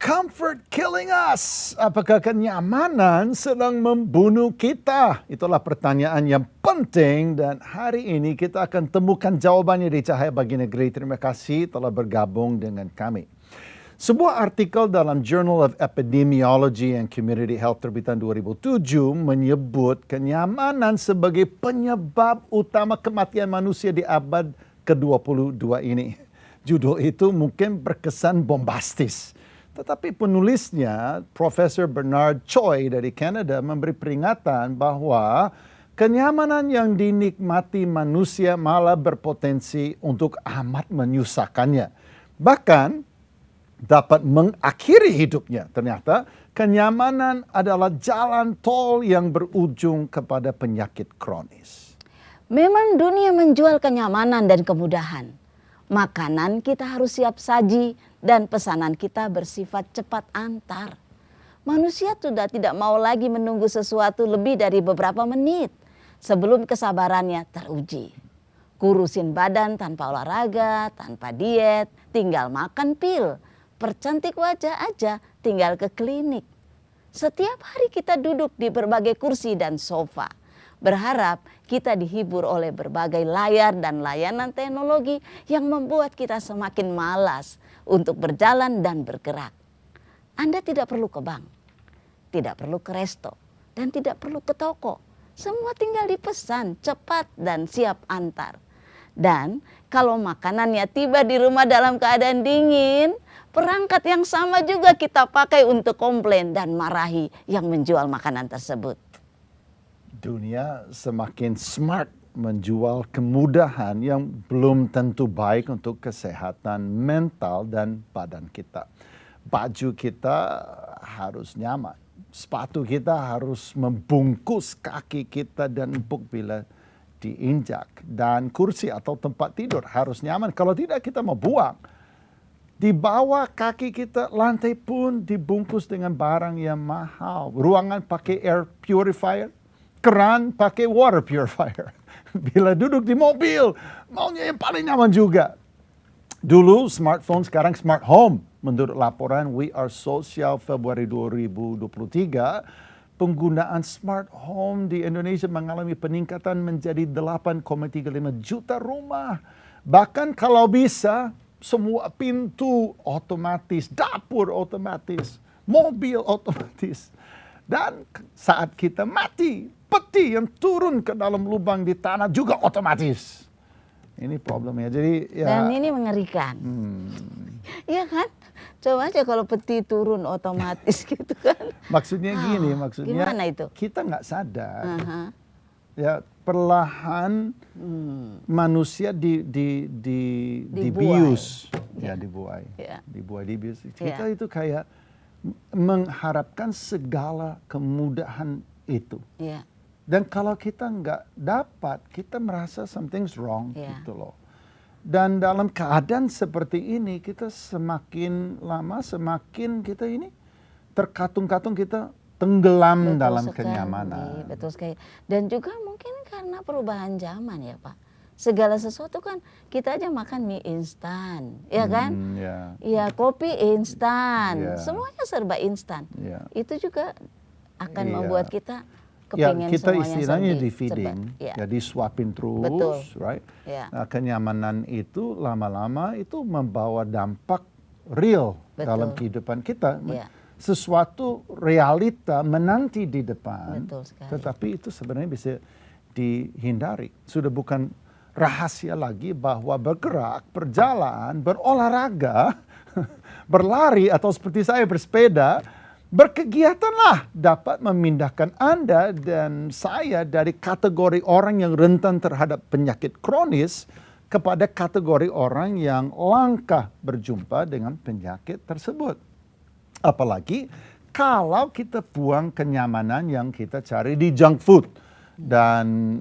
comfort killing us? Apakah kenyamanan sedang membunuh kita? Itulah pertanyaan yang penting dan hari ini kita akan temukan jawabannya di Cahaya Bagi Negeri. Terima kasih telah bergabung dengan kami. Sebuah artikel dalam Journal of Epidemiology and Community Health terbitan 2007 menyebut kenyamanan sebagai penyebab utama kematian manusia di abad ke-22 ini. Judul itu mungkin berkesan bombastis. Tetapi penulisnya, Profesor Bernard Choi dari Kanada, memberi peringatan bahwa kenyamanan yang dinikmati manusia malah berpotensi untuk amat menyusahkannya. Bahkan dapat mengakhiri hidupnya. Ternyata kenyamanan adalah jalan tol yang berujung kepada penyakit kronis. Memang dunia menjual kenyamanan dan kemudahan. Makanan kita harus siap saji dan pesanan kita bersifat cepat antar. Manusia sudah tidak mau lagi menunggu sesuatu lebih dari beberapa menit sebelum kesabarannya teruji. Kurusin badan tanpa olahraga, tanpa diet, tinggal makan pil. Percantik wajah aja tinggal ke klinik. Setiap hari kita duduk di berbagai kursi dan sofa. Berharap kita dihibur oleh berbagai layar dan layanan teknologi yang membuat kita semakin malas untuk berjalan dan bergerak. Anda tidak perlu ke bank, tidak perlu ke resto, dan tidak perlu ke toko. Semua tinggal dipesan cepat dan siap antar. Dan kalau makanannya tiba di rumah dalam keadaan dingin, perangkat yang sama juga kita pakai untuk komplain dan marahi yang menjual makanan tersebut. Dunia semakin smart menjual kemudahan yang belum tentu baik untuk kesehatan mental dan badan kita. Baju kita harus nyaman, sepatu kita harus membungkus kaki kita dan empuk bila diinjak. Dan kursi atau tempat tidur harus nyaman, kalau tidak kita mau buang. Di bawah kaki kita lantai pun dibungkus dengan barang yang mahal. Ruangan pakai air purifier, keran pakai water purifier. Bila duduk di mobil, maunya yang paling nyaman juga. Dulu smartphone, sekarang smart home. Menurut laporan We Are Social Februari 2023, penggunaan smart home di Indonesia mengalami peningkatan menjadi 8,35 juta rumah. Bahkan kalau bisa, semua pintu otomatis, dapur otomatis, mobil otomatis. Dan saat kita mati, peti yang turun ke dalam lubang di tanah juga otomatis. Ini problemnya. Jadi ya. Dan ini mengerikan. Iya kan? Coba aja kalau peti turun otomatis gitu kan. Maksudnya gini, maksudnya gimana itu? Kita nggak sadar. Ya perlahan manusia dibius, dibuai. Kita itu kayak mengharapkan segala kemudahan itu. Dan kalau kita nggak dapat, kita merasa something's wrong gitu loh. Dan dalam keadaan seperti ini, kita semakin lama semakin kita ini terkatung-katung, kita tenggelam dalam kenyamanan. Betul sekali. Dan juga mungkin karena perubahan zaman ya Pak. Segala sesuatu kan kita aja makan mie instan, ya kan? Iya, kopi instan, semuanya serba instan. Itu juga akan membuat kita kepingin kita semuanya istilahnya di feeding, jadi suapin terus, betul. Right? Nah, kenyamanan itu lama-lama itu membawa dampak real dalam kehidupan kita. Sesuatu realita menanti di depan, tetapi itu sebenarnya bisa dihindari. Sudah bukan rahasia lagi bahwa bergerak, berjalan, berolahraga, berlari atau seperti saya bersepeda, berkegiatanlah dapat memindahkan Anda dan saya dari kategori orang yang rentan terhadap penyakit kronis kepada kategori orang yang langka berjumpa dengan penyakit tersebut. Apalagi kalau kita buang kenyamanan yang kita cari di junk food dan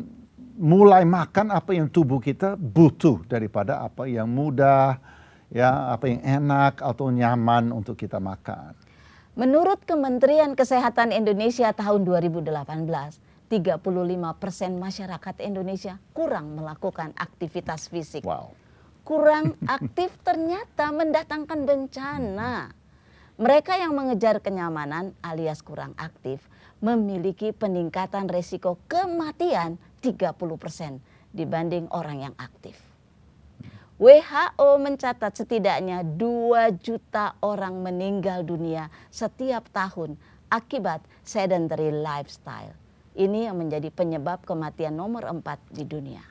mulai makan apa yang tubuh kita butuh daripada apa yang mudah, ya, apa yang enak atau nyaman untuk kita makan. Menurut Kementerian Kesehatan Indonesia tahun 2018, 35% masyarakat Indonesia kurang melakukan aktivitas fisik. Wow. Kurang aktif ternyata mendatangkan bencana. Mereka yang mengejar kenyamanan alias kurang aktif memiliki peningkatan resiko kematian 30% dibanding orang yang aktif. WHO mencatat setidaknya 2 juta orang meninggal dunia setiap tahun akibat sedentary lifestyle. Ini yang menjadi penyebab kematian nomor 4 di dunia.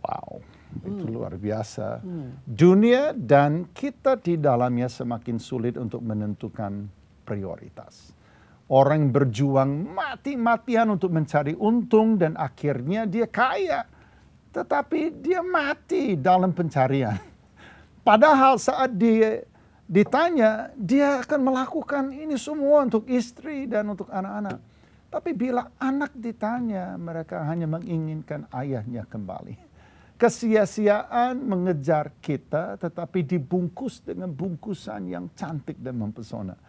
Wow, itu luar biasa. Dunia dan kita di dalamnya semakin sulit untuk menentukan prioritas. Orang berjuang mati-matian untuk mencari untung dan akhirnya dia kaya. Tetapi dia mati dalam pencarian. Padahal saat dia ditanya, dia akan melakukan ini semua untuk istri dan untuk anak-anak. Tapi bila anak ditanya, mereka hanya menginginkan ayahnya kembali. Kesia-siaan mengejar kita, tetapi dibungkus dengan bungkusan yang cantik dan mempesona.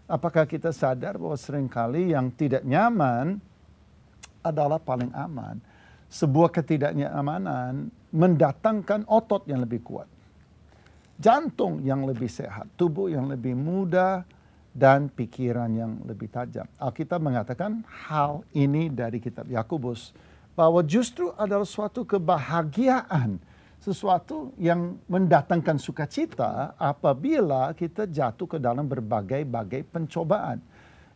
Apakah kita sadar bahwa seringkali yang tidak nyaman adalah paling aman? Sebuah ketidaknyamanan mendatangkan otot yang lebih kuat, jantung yang lebih sehat, tubuh yang lebih muda, dan pikiran yang lebih tajam. Alkitab mengatakan hal ini dari kitab Yakobus, bahwa justru adalah suatu kebahagiaan, sesuatu yang mendatangkan sukacita apabila kita jatuh ke dalam berbagai-bagai pencobaan.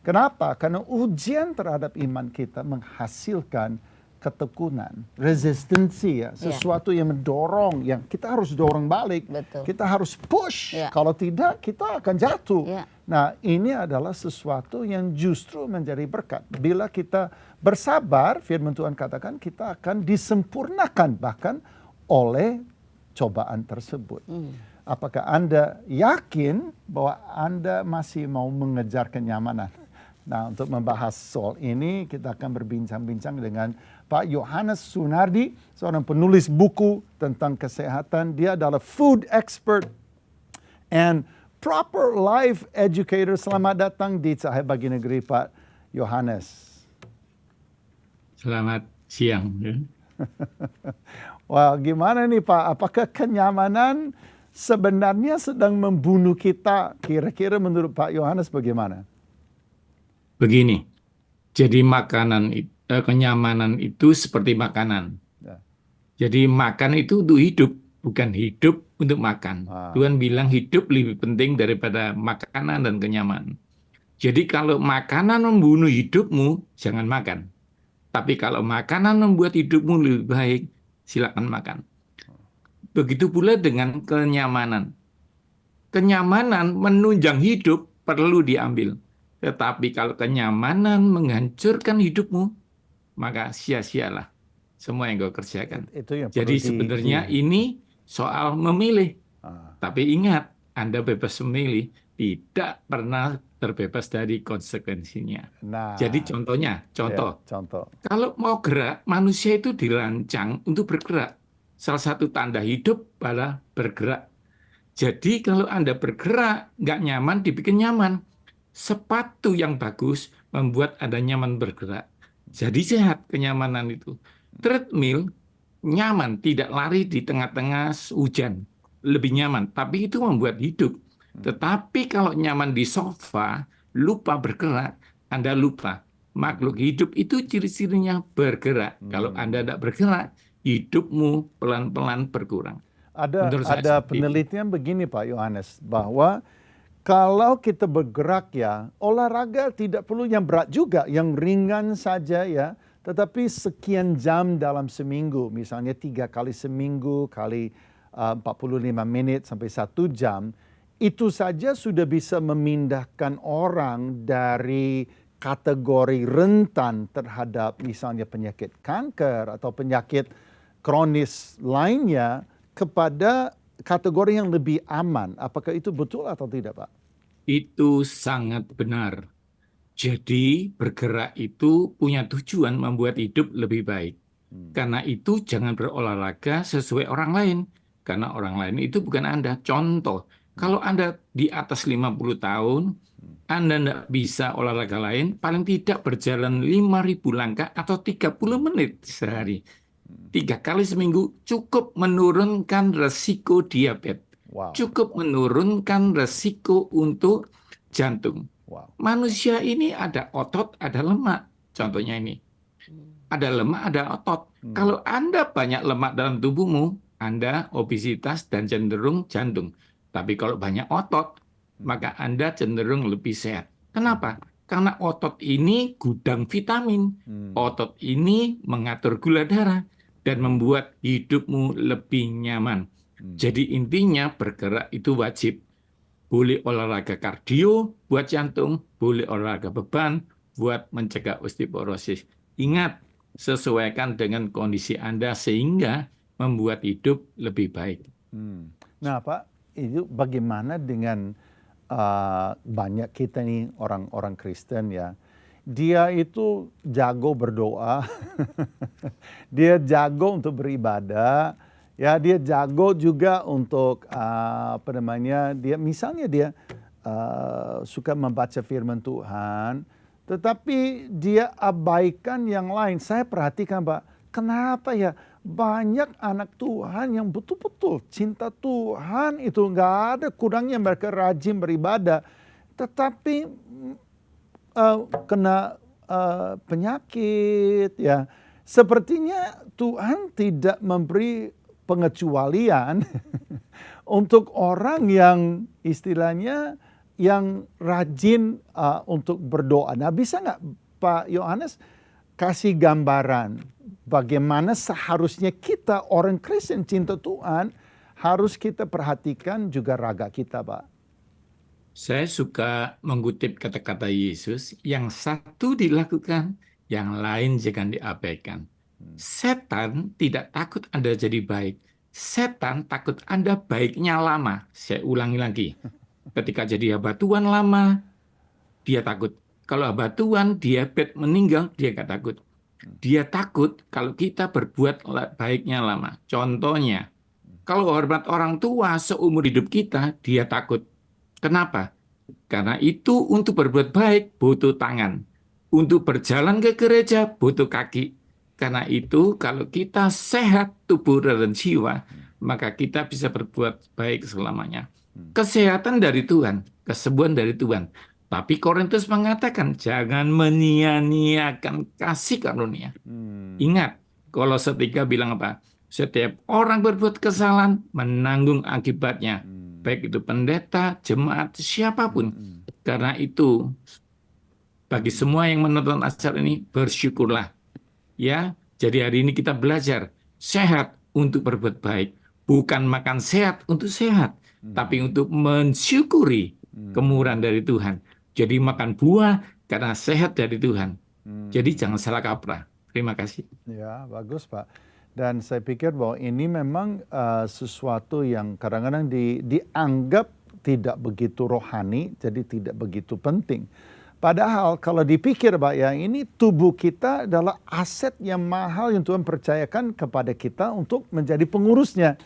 Kenapa? Karena ujian terhadap iman kita menghasilkan ketekunan, resistensi, ya, sesuatu yang mendorong, yang kita harus dorong balik. Betul. Kita harus push. Kalau tidak, kita akan jatuh. Nah, ini adalah sesuatu yang justru menjadi berkat. Bila kita bersabar, firman Tuhan katakan, kita akan disempurnakan bahkan oleh cobaan tersebut. Apakah Anda yakin bahwa Anda masih mau mengejar kenyamanan? Nah, untuk membahas soal ini, kita akan berbincang-bincang dengan Pak Yohanes Sunardi, seorang penulis buku tentang kesehatan. Dia adalah food expert and proper life educator. Selamat datang di Cahaya Bagi Negeri, Pak Yohanes. Selamat siang. Wah, gimana nih Pak? Apakah kenyamanan sebenarnya sedang membunuh kita? Kira-kira menurut Pak Yohanes bagaimana? Begini, jadi kenyamanan itu seperti makanan. Jadi makan itu untuk hidup, bukan hidup untuk makan. Tuhan bilang hidup lebih penting daripada makanan dan kenyamanan. Jadi kalau makanan membunuh hidupmu, jangan makan. Tapi kalau makanan membuat hidupmu lebih baik, silakan makan. Begitu pula dengan kenyamanan. Kenyamanan menunjang hidup perlu diambil. Tetapi kalau kenyamanan menghancurkan hidupmu, maka sia-sialah semua yang kau kerjakan. Jadi sebenarnya ini soal memilih. Tapi ingat, Anda bebas memilih, tidak pernah terbebas dari konsekuensinya. Jadi contoh. Kalau mau gerak, manusia itu dirancang untuk bergerak. Salah satu tanda hidup adalah bergerak. Jadi kalau Anda bergerak, nggak nyaman, dibikin nyaman. Sepatu yang bagus membuat Anda nyaman bergerak. Jadi sehat kenyamanan itu. Treadmill nyaman, tidak lari di tengah-tengah hujan. Lebih nyaman, tapi itu membuat hidup. Tetapi kalau nyaman di sofa, lupa bergerak, Anda lupa. Makhluk hidup itu ciri-cirinya bergerak. Kalau Anda tidak bergerak, hidupmu pelan-pelan berkurang. Ada penelitian begini Pak Yohanes, bahwa kalau kita bergerak ya, olahraga tidak perlu yang berat juga, yang ringan saja ya. Tetapi sekian jam dalam seminggu, misalnya 3 kali seminggu, kali 45 menit sampai 1 jam, itu saja sudah bisa memindahkan orang dari kategori rentan terhadap misalnya penyakit kanker atau penyakit kronis lainnya kepada kategori yang lebih aman. Apakah itu betul atau tidak, Pak? Itu sangat benar. Jadi bergerak itu punya tujuan membuat hidup lebih baik. Karena itu jangan berolahraga sesuai orang lain. Karena orang lain itu bukan Anda. Contoh, kalau Anda di atas 50 tahun, Anda tidak bisa olahraga lain, paling tidak berjalan 5.000 langkah atau 30 menit sehari. 3 kali seminggu cukup menurunkan resiko diabetes. Cukup menurunkan resiko untuk jantung. Wow. Manusia ini ada otot, ada lemak. Contohnya ini. Ada lemak, ada otot. Kalau Anda banyak lemak dalam tubuhmu, Anda obesitas dan cenderung jantung. Tapi kalau banyak otot, maka Anda cenderung lebih sehat. Kenapa? Karena otot ini gudang vitamin. Otot ini mengatur gula darah dan membuat hidupmu lebih nyaman. Jadi intinya bergerak itu wajib. Boleh olahraga kardio buat jantung, boleh olahraga beban buat mencegah osteoporosis. Ingat, sesuaikan dengan kondisi Anda sehingga membuat hidup lebih baik. Nah, Pak, itu bagaimana dengan banyak kita nih orang-orang Kristen ya, dia itu jago berdoa, dia jago untuk beribadah, ya dia jago juga untuk dia suka membaca firman Tuhan, tetapi dia abaikan yang lain. Saya perhatikan, Pak, kenapa ya banyak anak Tuhan yang betul-betul cinta Tuhan, itu nggak ada kurangnya mereka rajin beribadah, tetapi kena penyakit ya. Sepertinya Tuhan tidak memberi pengecualian untuk orang yang istilahnya yang rajin untuk berdoa. Nah, bisa nggak Pak Yohanes kasih gambaran bagaimana seharusnya kita orang Kristen cinta Tuhan harus kita perhatikan juga raga kita, Pak? Saya suka mengutip kata-kata Yesus, yang satu dilakukan, yang lain jangan diabaikan. Setan tidak takut Anda jadi baik. Setan takut Anda baiknya lama. Saya ulangi lagi. Ketika jadi hamba Tuhan lama, dia takut. Kalau hamba Tuhan diabetes meninggal, dia nggak takut. Dia takut kalau kita berbuat baiknya lama. Contohnya, kalau hormat orang tua seumur hidup kita, dia takut. Kenapa? Karena itu untuk berbuat baik butuh tangan. Untuk berjalan ke gereja butuh kaki. Karena itu kalau kita sehat tubuh dan jiwa, maka kita bisa berbuat baik selamanya. Kesehatan dari Tuhan, kesembuhan dari Tuhan. Tapi Korintus mengatakan jangan menyia-nyiakan kasih karunia. Ingat, Kolose 3 bilang apa? Setiap orang berbuat kesalahan menanggung akibatnya. Baik itu pendeta, jemaat, siapapun. Karena itu, bagi semua yang menonton acara ini, bersyukurlah. Ya, jadi hari ini kita belajar sehat untuk berbuat baik. Bukan makan sehat untuk sehat, tapi untuk mensyukuri kemurahan dari Tuhan. Jadi makan buah karena sehat dari Tuhan. Jadi jangan salah kaprah. Terima kasih. Ya, bagus, Pak. Dan saya pikir bahwa ini memang sesuatu yang kadang-kadang dianggap tidak begitu rohani, jadi tidak begitu penting. Padahal kalau dipikir, Pak, ya, ini tubuh kita adalah aset yang mahal yang Tuhan percayakan kepada kita untuk menjadi pengurusnya.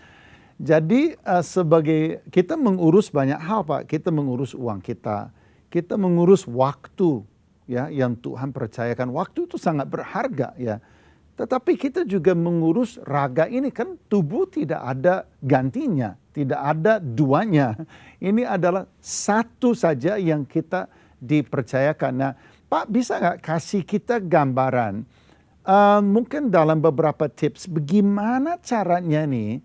Jadi sebagai kita mengurus banyak hal, Pak. Kita mengurus uang kita mengurus waktu, ya, yang Tuhan percayakan. Waktu itu sangat berharga, ya. Tetapi kita juga mengurus raga ini, kan tubuh tidak ada gantinya, tidak ada duanya. Ini adalah satu saja yang kita dipercayakan. Nah, Pak, bisa nggak kasih kita gambaran, mungkin dalam beberapa tips, bagaimana caranya nih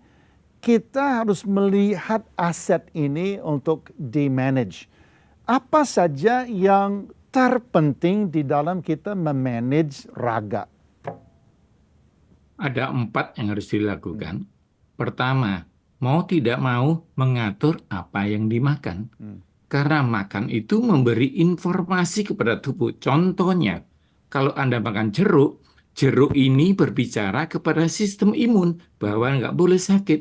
kita harus melihat aset ini untuk di-manage. Apa saja yang terpenting di dalam kita memanage raga? Ada 4 yang harus dilakukan. Pertama, mau tidak mau mengatur apa yang dimakan. Karena makan itu memberi informasi kepada tubuh. Contohnya, kalau Anda makan jeruk, jeruk ini berbicara kepada sistem imun bahwa nggak boleh sakit.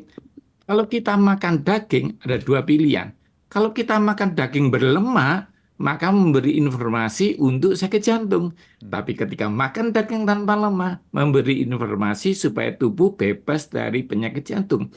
Kalau kita makan daging, ada 2 pilihan. Kalau kita makan daging berlemak, maka memberi informasi untuk sakit jantung. Tapi ketika makan daging tanpa lemak, memberi informasi supaya tubuh bebas dari penyakit jantung.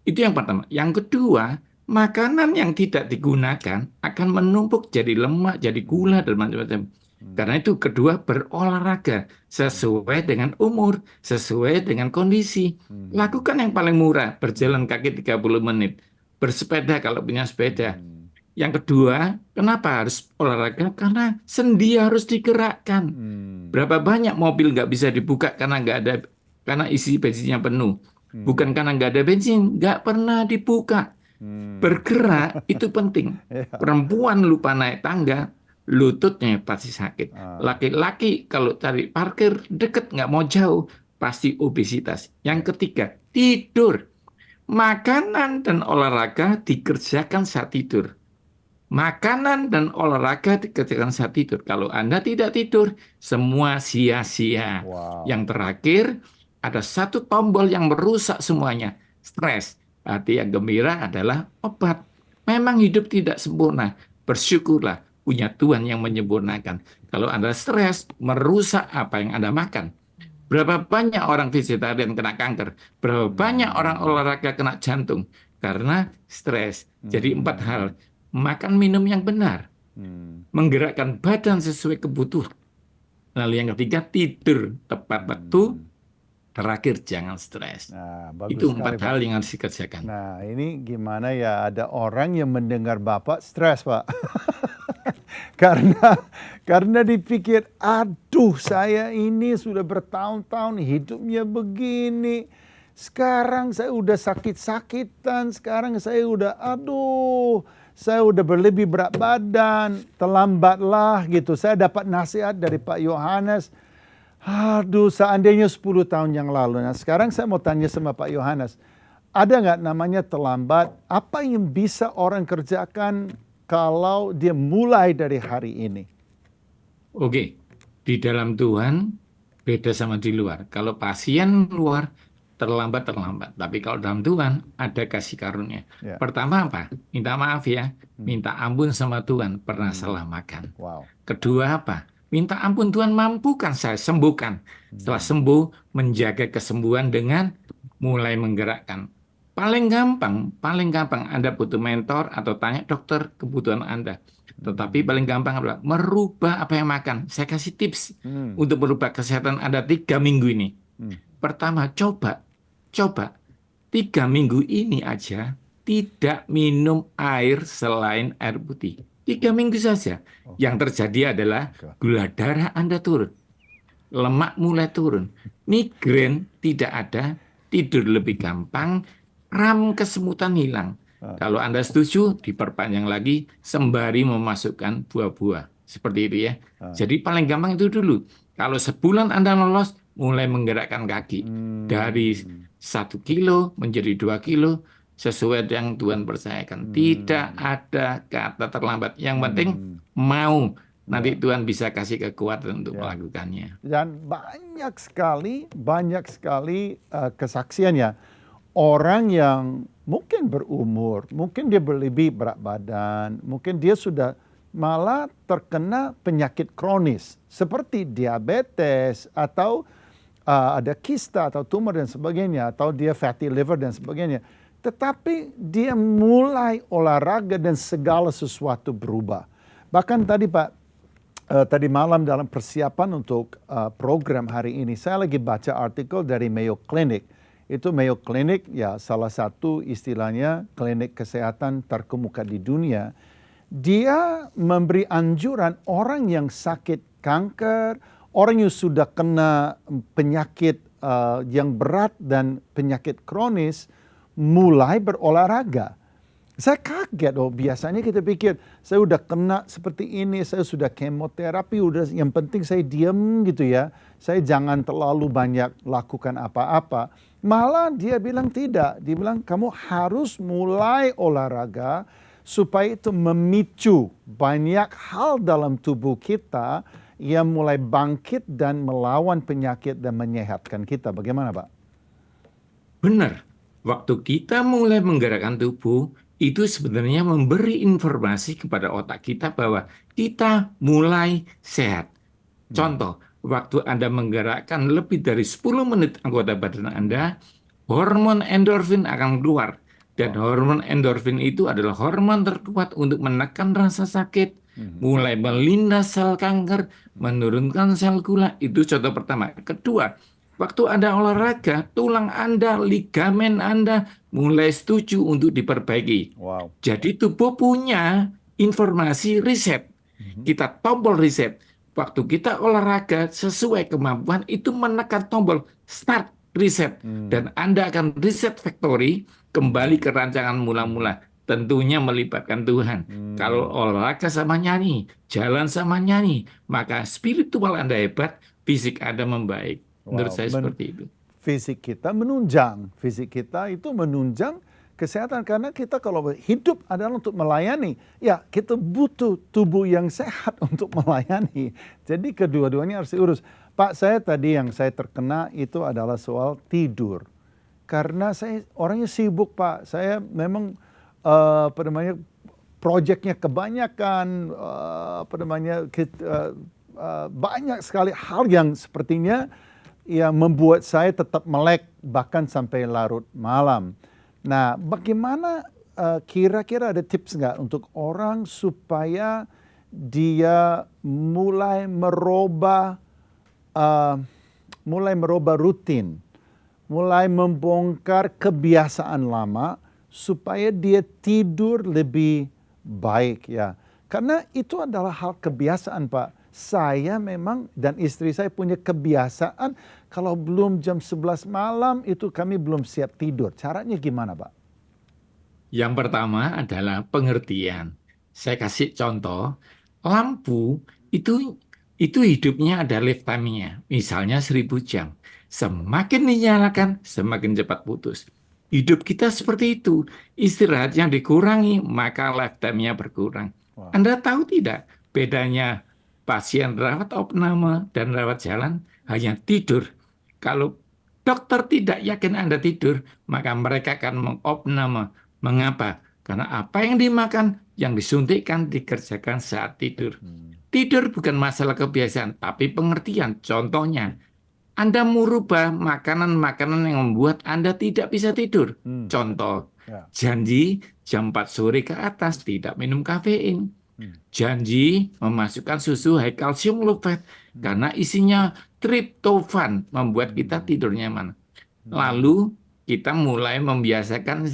Itu yang pertama. Yang kedua, makanan yang tidak digunakan akan menumpuk jadi lemak, jadi gula, dan macam-macam. Karena itu kedua, berolahraga sesuai dengan umur, sesuai dengan kondisi. Lakukan yang paling murah, berjalan kaki 30 menit. Bersepeda kalau punya sepeda. Yang kedua, kenapa harus olahraga? Karena sendi harus digerakkan. Berapa banyak mobil nggak bisa dibuka karena isi bensinnya penuh. Bukan karena nggak ada bensin, nggak pernah dibuka. Bergerak itu penting. Ya. Perempuan lupa naik tangga, lututnya pasti sakit. Laki-laki kalau cari parkir deket nggak mau jauh, pasti obesitas. Yang ketiga, tidur. Makanan dan olahraga dikerjakan saat tidur. Makanan dan olahraga dikerjakan saat tidur. Kalau Anda tidak tidur, semua sia-sia. Wow. Yang terakhir, ada satu tombol yang merusak semuanya, stres. Hati yang gembira adalah obat. Memang hidup tidak sempurna. Bersyukurlah punya Tuhan yang menyempurnakan. Kalau Anda stres, merusak apa yang Anda makan. Berapa banyak orang vegetarian kena kanker? Berapa banyak orang olahraga kena jantung? Karena stres. Jadi 4 hal. Makan minum yang benar. Menggerakkan badan sesuai kebutuhan. Lalu yang ketiga, tidur tepat waktu. Terakhir, jangan stres. Nah, bagus Itu sekali, 4 hal yang harus dikerjakan. Nah, ini gimana ya, ada orang yang mendengar Bapak stres, Pak. Karena dipikir, aduh saya ini sudah bertahun-tahun hidupnya begini. Sekarang saya udah sakit-sakitan, sekarang saya udah berlebih berat badan, terlambatlah gitu. Saya dapat nasihat dari Pak Yohanes. Aduh, seandainya 10 tahun yang lalu. Nah, sekarang saya mau tanya sama Pak Yohanes, ada nggak namanya terlambat? Apa yang bisa orang kerjakan kalau dia mulai dari hari ini? Oke, di dalam Tuhan beda sama di luar. Kalau pasien luar terlambat. Tapi kalau dalam Tuhan ada kasih karunia. Ya. Pertama apa? Minta maaf ya. Minta ampun sama Tuhan pernah salah makan. Wow. Kedua apa? Minta ampun Tuhan, mampukan saya sembuhkan. Setelah sembuh, menjaga kesembuhan dengan mulai menggerakkan. Paling gampang Anda butuh mentor atau tanya dokter kebutuhan Anda. Tetapi paling gampang adalah merubah apa yang makan. Saya kasih tips untuk merubah kesehatan Anda 3 minggu ini. Pertama, coba 3 minggu ini aja tidak minum air selain air putih. 3 minggu saja. Yang terjadi adalah gula darah Anda turun. Lemak mulai turun. Migrain tidak ada. Tidur lebih gampang. Kram kesemutan hilang. Kalau Anda setuju, diperpanjang lagi sembari memasukkan buah-buah. Seperti itu ya. Jadi paling gampang itu dulu. Kalau sebulan Anda lolos, mulai menggerakkan kaki. Dari 1 kilo menjadi 2 kilo. Sesuai yang Tuhan percayakan. Tidak ada kata terlambat. Yang penting mau. Nanti Tuhan bisa kasih kekuatan untuk melakukannya. Dan banyak sekali kesaksiannya. Orang yang mungkin berumur, mungkin dia berlebih berat badan, mungkin dia sudah malah terkena penyakit kronis. Seperti diabetes atau ada kista atau tumor dan sebagainya. Atau dia fatty liver dan sebagainya. Tetapi dia mulai olahraga dan segala sesuatu berubah. Bahkan tadi Pak, tadi malam dalam persiapan untuk program hari ini, saya lagi baca artikel dari Mayo Clinic. Itu Mayo Clinic ya salah satu istilahnya klinik kesehatan terkemuka di dunia. Dia memberi anjuran orang yang sakit kanker, orang yang sudah kena penyakit yang berat dan penyakit kronis, mulai berolahraga. Saya kaget, biasanya kita pikir saya udah kena seperti ini, saya sudah kemoterapi, yang penting saya diam gitu ya. Saya jangan terlalu banyak lakukan apa-apa. Malah dia bilang tidak, dia bilang kamu harus mulai olahraga supaya itu memicu banyak hal dalam tubuh kita yang mulai bangkit dan melawan penyakit dan menyehatkan kita. Bagaimana Pak? Benar. Waktu kita mulai menggerakkan tubuh, itu sebenarnya memberi informasi kepada otak kita bahwa kita mulai sehat. Contoh, waktu Anda menggerakkan lebih dari 10 menit anggota badan Anda, hormon endorfin akan keluar. Dan hormon endorfin itu adalah hormon terkuat untuk menekan rasa sakit, mulai melindas sel kanker, menurunkan sel gula. Itu contoh pertama. Kedua, waktu Anda olahraga, tulang Anda, ligamen Anda mulai setuju untuk diperbaiki. Wow. Jadi tubuh punya informasi riset. Kita tombol riset. Waktu kita olahraga sesuai kemampuan itu menekan tombol start riset. Dan Anda akan riset factory kembali ke rancangan mula-mula. Tentunya melibatkan Tuhan. Kalau olahraga sama nyanyi, jalan sama nyanyi, maka spiritual Anda hebat, fisik Anda membaik. Menurut saya seperti itu. Fisik kita itu menunjang kesehatan, karena kita kalau hidup adalah untuk melayani, ya kita butuh tubuh yang sehat untuk melayani. Jadi kedua-duanya harus diurus. Pak, yang saya terkena itu adalah soal tidur. Karena saya orangnya sibuk, Pak. Saya memang proyeknya kebanyakan, banyak sekali hal yang sepertinya yang membuat saya tetap melek bahkan sampai larut malam. Nah, bagaimana kira-kira ada tips nggak untuk orang supaya dia mulai merubah rutin, mulai membongkar kebiasaan lama supaya dia tidur lebih baik ya. Karena itu adalah hal kebiasaan, Pak. Saya memang dan istri saya punya kebiasaan kalau belum jam 11 malam itu kami belum siap tidur. Caranya gimana, Pak? Yang pertama adalah pengertian. Saya kasih contoh, lampu itu hidupnya ada lifetime-nya. Misalnya 1000 jam. Semakin dinyalakan, semakin cepat putus. Hidup kita seperti itu. Istirahat yang dikurangi, maka lifetime-nya berkurang. Wow. Anda tahu tidak bedanya pasien rawat opname dan rawat jalan? Hanya tidur. Kalau dokter tidak yakin Anda tidur, maka mereka akan mengopname. Mengapa? Karena apa yang dimakan, yang disuntikkan, dikerjakan saat tidur. Tidur bukan masalah kebiasaan, tapi pengertian. Contohnya, Anda merubah makanan-makanan yang membuat Anda tidak bisa tidur. Contoh, janji jam 4 sore ke atas tidak minum kafein. Janji memasukkan susu high calcium low fat karena isinya triptofan membuat kita tidur nyaman. Lalu kita mulai membiasakan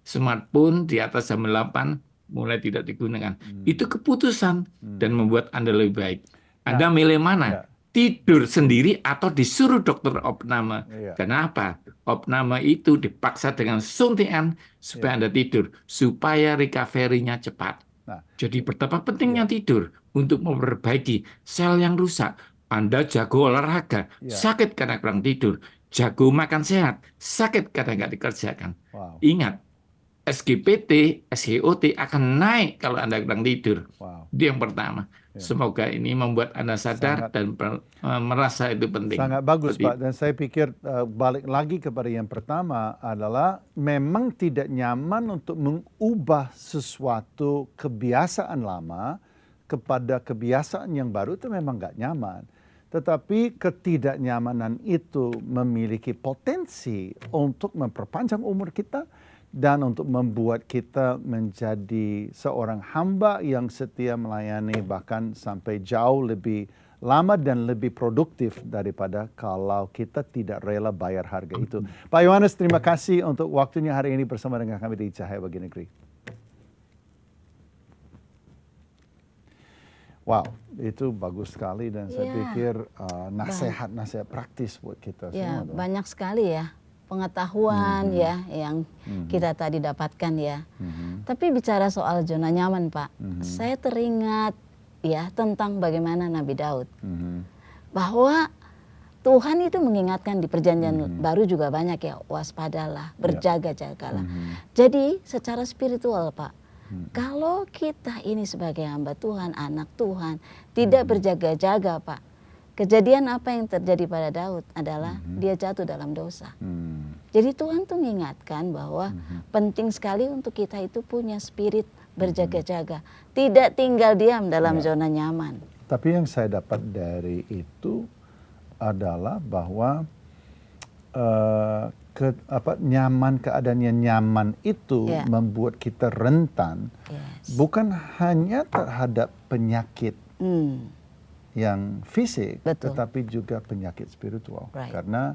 smartphone di atas jam 8 mulai tidak digunakan. Itu keputusan dan membuat Anda lebih baik. Anda milih mana? Tidur sendiri atau disuruh dokter opname. Kenapa? Opname itu dipaksa dengan suntikan supaya Anda tidur, supaya recovery-nya cepat. Jadi betapa pentingnya tidur untuk memperbaiki sel yang rusak. Anda jago olahraga, sakit karena kurang tidur. Jago makan sehat, sakit karena nggak dikerjakan. Ingat, SGPT, SGOT akan naik kalau Anda kurang tidur. Itu yang pertama. Semoga ini membuat Anda sadar dan merasa itu penting. Sangat bagus, Pak. Dan saya pikir balik lagi kepada yang pertama adalah memang tidak nyaman untuk mengubah sesuatu kebiasaan lama kepada kebiasaan yang baru, itu memang nggak nyaman. Tetapi ketidaknyamanan itu memiliki potensi untuk memperpanjang umur kita dan untuk membuat kita menjadi seorang hamba yang setia melayani bahkan sampai jauh lebih lama dan lebih produktif daripada kalau kita tidak rela bayar harga itu. Pak Yohanes, terima kasih untuk waktunya hari ini bersama dengan kami di Cahaya Bagi Negeri. Wow, itu bagus sekali dan saya pikir nasihat-nasihat praktis buat kita semua. Banyak sekali ya pengetahuan yang kita tadi dapatkan ya. Tapi bicara soal zona nyaman, Pak, saya teringat ya tentang bagaimana Nabi Daud. Bahwa Tuhan itu mengingatkan di perjanjian baru juga banyak ya, waspadalah, berjaga-jagalah. Jadi secara spiritual, Pak, kalau kita ini sebagai hamba Tuhan, anak Tuhan, tidak berjaga-jaga, Pak, kejadian apa yang terjadi pada Daud adalah dia jatuh dalam dosa. Jadi Tuhan tuh mengingatkan bahwa penting sekali untuk kita itu punya spirit berjaga-jaga, tidak tinggal diam dalam zona nyaman. Tapi yang saya dapat dari itu adalah bahwa keadaannya nyaman itu membuat kita rentan, bukan hanya terhadap penyakit yang fisik, tetapi juga penyakit spiritual. Karena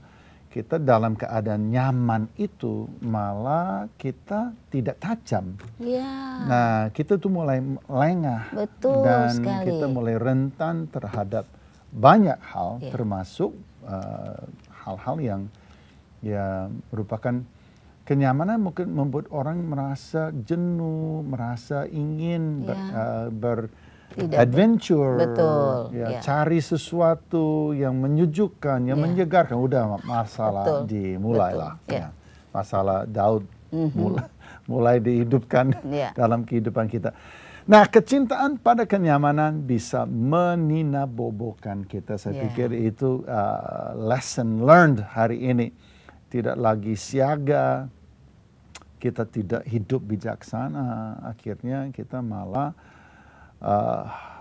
kita dalam keadaan nyaman itu malah kita tidak tajam. Ya, Nah, kita tuh mulai lengah betul dan sekali. kita mulai rentan terhadap banyak hal, Ya. termasuk hal-hal yang ya merupakan kenyamanan mungkin membuat orang merasa jenuh, merasa ingin Tidak adventure, betul, ya, ya. cari sesuatu yang menyejukkan, yang Ya. menyegarkan. Udah masalah Betul, dimulailah, betul, ya. ya. Masalah Daud mulai dihidupkan Ya. dalam kehidupan kita. Nah, kecintaan pada kenyamanan bisa meninabobokan kita. Saya Ya. pikir itu lesson learned hari ini. Tidak lagi siaga, kita tidak hidup bijaksana. Akhirnya kita malah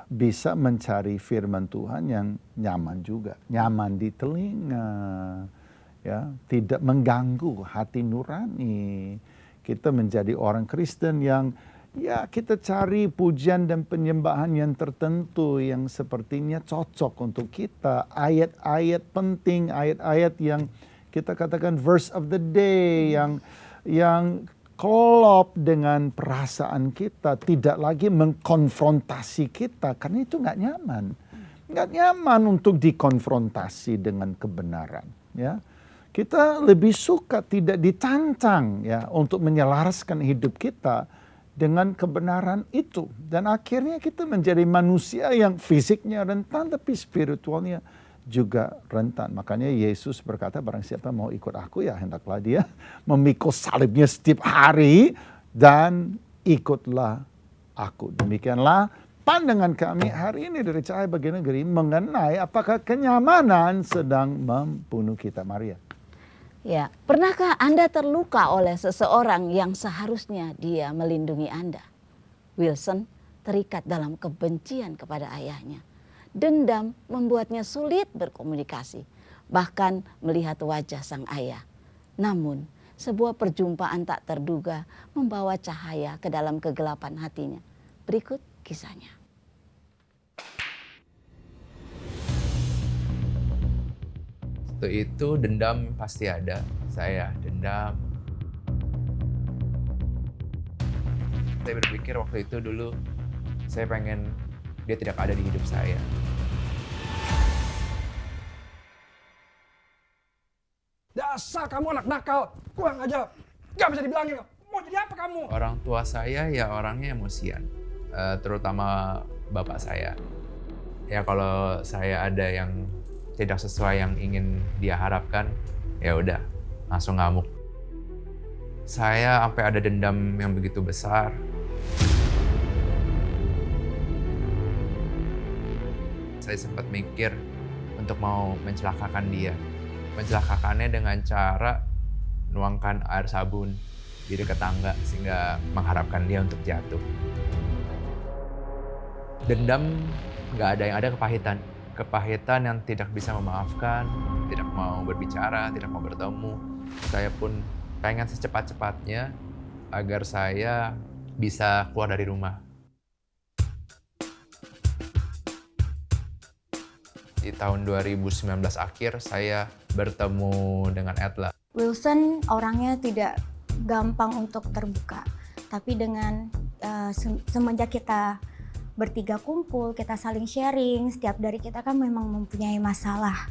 bisa mencari firman Tuhan yang nyaman juga, nyaman di telinga, ya, tidak mengganggu hati nurani. Kita menjadi orang Kristen yang ya kita cari pujian dan penyembahan yang tertentu yang sepertinya cocok untuk kita, ayat-ayat penting, ayat-ayat yang kita katakan verse of the day yang klop dengan perasaan kita, tidak lagi mengkonfrontasi kita, karena itu nggak nyaman. Nggak nyaman untuk dikonfrontasi dengan kebenaran. Ya. Kita lebih suka tidak ditantang ya untuk menyelaraskan hidup kita dengan kebenaran itu. Dan akhirnya kita menjadi manusia yang fisiknya rentan tapi spiritualnya juga rentan. Makanya Yesus berkata, barang siapa mau ikut aku ya hendaklah dia memikul salibnya setiap hari dan ikutlah aku. Demikianlah pandangan kami hari ini dari Cahaya Bagi Negeri mengenai apakah kenyamanan sedang membunuh kita. Maria. Ya, pernahkah Anda terluka oleh seseorang yang seharusnya dia melindungi Anda? Wilson terikat dalam kebencian kepada ayahnya. Dendam membuatnya sulit berkomunikasi, bahkan melihat wajah sang ayah. Namun, sebuah perjumpaan tak terduga membawa cahaya ke dalam kegelapan hatinya. Berikut kisahnya. Waktu itu dendam pasti ada. Saya dendam. Saya berpikir waktu itu dulu saya pengen dia tidak ada di hidup saya. Dasar kamu anak nakal, kurang aja, gak bisa dibilangin. Mau jadi apa kamu? Orang tua saya ya orangnya emosian, terutama bapak saya. Ya kalau saya ada yang tidak sesuai yang ingin dia harapkan, ya udah langsung ngamuk. Saya sampai ada dendam yang begitu besar. Saya sempat mikir untuk mau mencelakakan dia. Mencelakakannya dengan cara nuangkan air sabun di dekat tangga sehingga mengharapkan dia untuk jatuh. Dendam nggak ada, yang ada kepahitan. Kepahitan yang tidak bisa memaafkan, tidak mau berbicara, tidak mau bertemu. Saya pun pengen secepat-cepatnya agar saya bisa keluar dari rumah. Di tahun 2019 akhir saya bertemu dengan Etla. Wilson orangnya tidak gampang untuk terbuka, tapi dengan semenjak kita bertiga kumpul, kita saling sharing, setiap dari kita kan memang mempunyai masalah.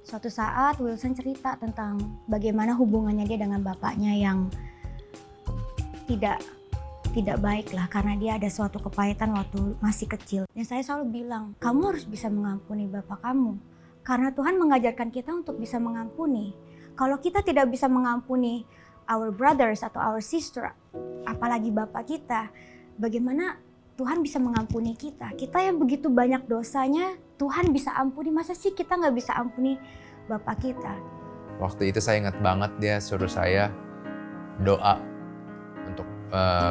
Suatu saat Wilson cerita tentang bagaimana hubungannya dia dengan bapaknya yang tidak baik lah, karena dia ada suatu kepahitan waktu masih kecil. Dan saya selalu bilang, kamu harus bisa mengampuni bapak kamu. Karena Tuhan mengajarkan kita untuk bisa mengampuni. Kalau kita tidak bisa mengampuni our brothers atau our sister, apalagi bapak kita, bagaimana Tuhan bisa mengampuni kita? Kita yang begitu banyak dosanya, Tuhan bisa ampuni. Masa sih kita nggak bisa ampuni bapak kita? Waktu itu saya ingat banget dia suruh saya doa untuk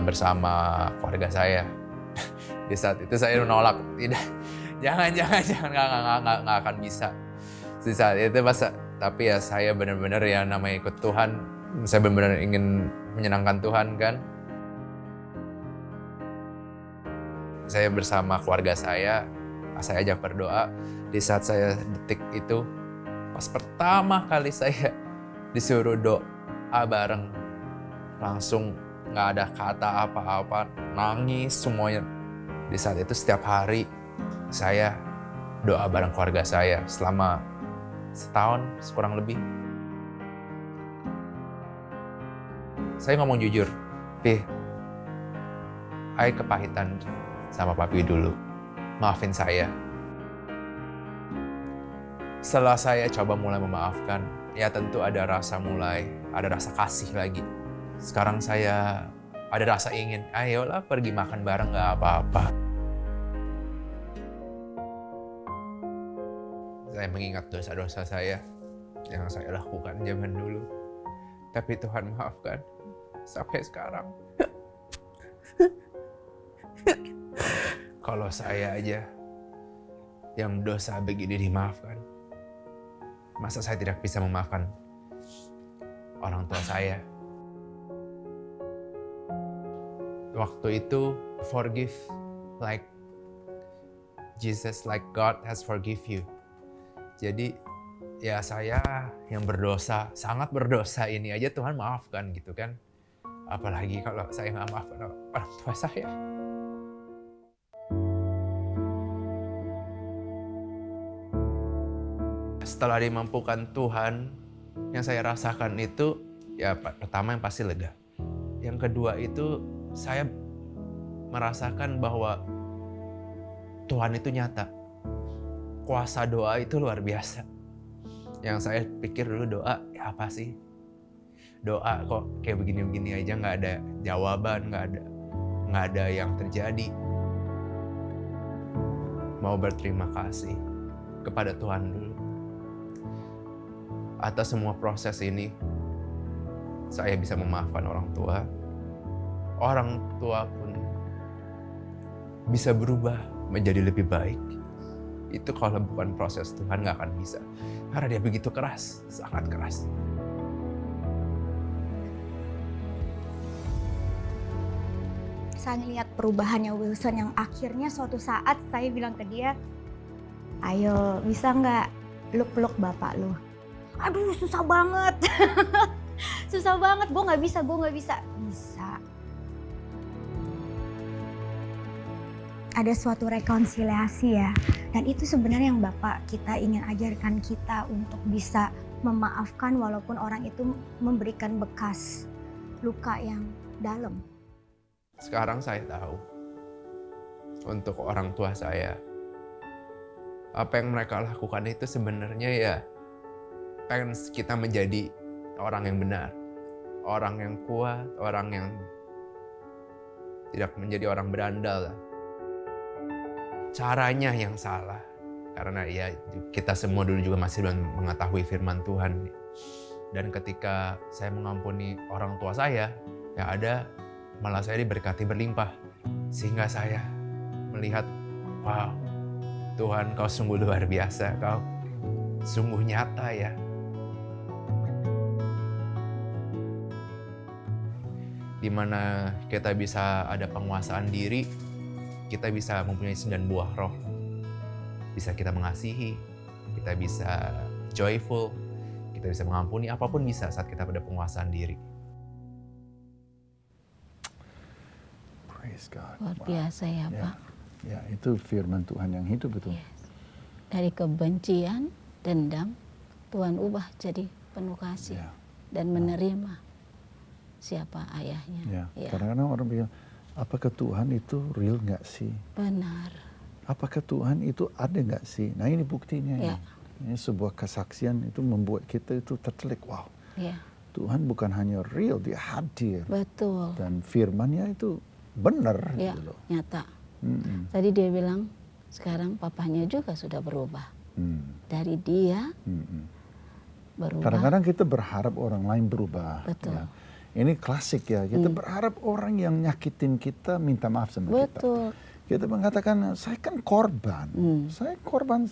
bersama keluarga saya. Di saat itu saya menolak, tidak, jangan, nggak akan bisa. Di saat itu tapi ya saya benar-benar ya namanya ikut Tuhan, saya benar-benar ingin menyenangkan Tuhan kan. Saya bersama keluarga saya ajak berdoa. Di saat saya detik itu, Pas pertama kali saya disuruh doa bareng, langsung nggak ada kata apa-apa, nangis semuanya. Di saat itu setiap hari saya doa bareng keluarga saya selama setahun kurang lebih. Saya ngomong jujur, Pi, saya kepahitan sama papi dulu. Maafin saya. Setelah saya coba mulai memaafkan, ya tentu ada rasa kasih lagi. Sekarang saya ada rasa ingin, ayolah pergi makan bareng gak apa-apa. Saya mengingat dosa-dosa saya yang saya lakukan zaman dulu. Tapi Tuhan maafkan sampai sekarang. Kalau saya aja yang dosa begini dimaafkan, masa saya tidak bisa memaafkan orang tua saya? Waktu itu, forgive like Jesus, like God has forgive you. Jadi ya saya yang berdosa, sangat berdosa ini aja Tuhan maafkan gitu kan. Apalagi kalau saya nggak maafkan orang tua saya. Setelah dimampukan Tuhan, yang saya rasakan itu ya pertama yang pasti lega. Yang kedua itu saya merasakan bahwa Tuhan itu nyata. Kuasa doa itu luar biasa. Yang saya pikir dulu doa, ya apa sih? Doa kok kayak begini-begini aja nggak ada jawaban, nggak ada yang terjadi. Mau berterima kasih kepada Tuhan dulu. Atas semua proses ini, saya bisa memaafkan orang tua. Orang tua pun bisa berubah menjadi lebih baik. Itu kalau bukan proses Tuhan nggak akan bisa. Karena dia begitu keras, sangat keras. Saya ngeliat perubahannya Wilson yang akhirnya suatu saat saya bilang ke dia, ayo bisa nggak lu peluk bapak lu? Aduh susah banget, susah banget, gue nggak bisa. Bisa. Ada suatu rekonsiliasi ya, dan itu sebenarnya yang Bapak kita ingin ajarkan kita untuk bisa memaafkan walaupun orang itu memberikan bekas luka yang dalam. Sekarang saya tahu, untuk orang tua saya, apa yang mereka lakukan itu sebenarnya ya pengen kita menjadi orang yang benar, orang yang kuat, orang yang tidak menjadi orang berandal lah. Caranya yang salah, karena ya kita semua dulu juga masih belum mengetahui firman Tuhan. Dan ketika saya mengampuni orang tua saya, ya ada malah saya diberkati berlimpah. Sehingga saya melihat, wow, Tuhan kau sungguh luar biasa, kau sungguh nyata ya. Di mana kita bisa ada penguasaan diri, kita bisa mempunyai 9 buah roh. Bisa kita mengasihi, kita bisa joyful, kita bisa mengampuni, apapun bisa saat kita pada penguasaan diri. Praise God. Luar biasa ya Pak. Ya, itu firman Tuhan yang hidup betul. Yes. Dari kebencian, dendam, Tuhan ubah jadi penuh kasih dan menerima siapa ayahnya. Ya. Kadang-kadang orang bilang, apakah Tuhan itu real nggak sih? Benar. Apakah Tuhan itu ada nggak sih? Nah ini buktinya. Ya. Ini sebuah kesaksian itu membuat kita itu tertelik. Wow, Ya. Tuhan bukan hanya real, dia hadir. Betul. Dan firman-Nya itu benar. Ya, gitu loh. nyata. Tadi dia bilang, sekarang papanya juga sudah berubah. Dari dia berubah. Kadang-kadang kita berharap orang lain berubah. Betul. Ya. Ini klasik ya, kita berharap orang yang nyakitin kita minta maaf sama kita. Betul. Kita mengatakan, saya kan korban. Saya korban,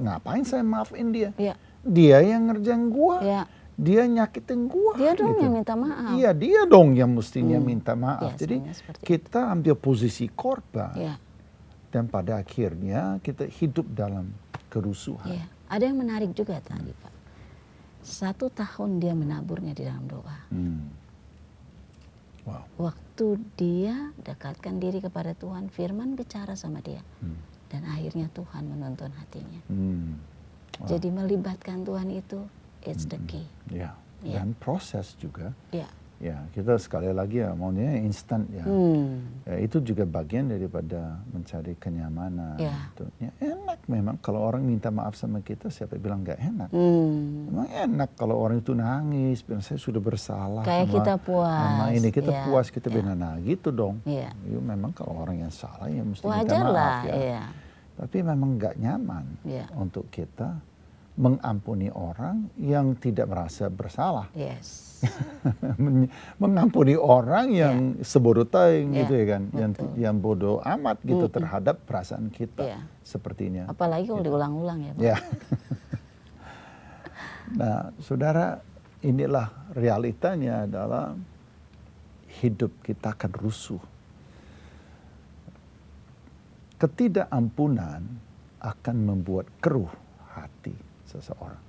ngapain saya maafin dia? Ya. Dia yang ngerjain gua. Ya. Dia nyakitin gua. Dia dong gitu. yang minta maaf. Iya, dia dong yang mestinya minta maaf. Biasanya Jadi seperti kita ambil posisi korban. Ya. Dan pada akhirnya kita hidup dalam kerusuhan. Ya. Ada yang menarik juga tadi Pak. 1 tahun dia menaburnya di dalam doa. Wow. Waktu dia dekatkan diri kepada Tuhan, firman bicara sama dia. Dan akhirnya Tuhan menuntun hatinya. Wow. Jadi melibatkan Tuhan itu, it's the key. Ya. Ya. Dan proses juga. Ya. Ya, kita sekali lagi ya maunya instan ya. Ya. Itu juga bagian daripada mencari kenyamanan. Ya. Gitu. Ya, enak memang kalau orang minta maaf sama kita, siapa bilang nggak enak? Memang enak kalau orang itu nangis, bilang saya sudah bersalah. Kayak kita puas. Sama ini kita Ya. puas, kita Ya. bilang nah gitu dong. Iya. Ya, memang kalau orang yang salah ya mesti minta Wajar maaf lah, ya. iya. Tapi memang nggak nyaman Ya. untuk kita mengampuni orang yang tidak merasa bersalah. Yes. Mengampuni orang yang sebodoh taing Ya, gitu ya kan, betul. yang bodoh amat gitu terhadap perasaan kita Ya. sepertinya. Apalagi kalau diulang-ulang ya Pak. Ya. Nah, saudara, inilah realitanya adalah hidup kita akan rusuh. Ketidakampunan akan membuat keruh hati seseorang,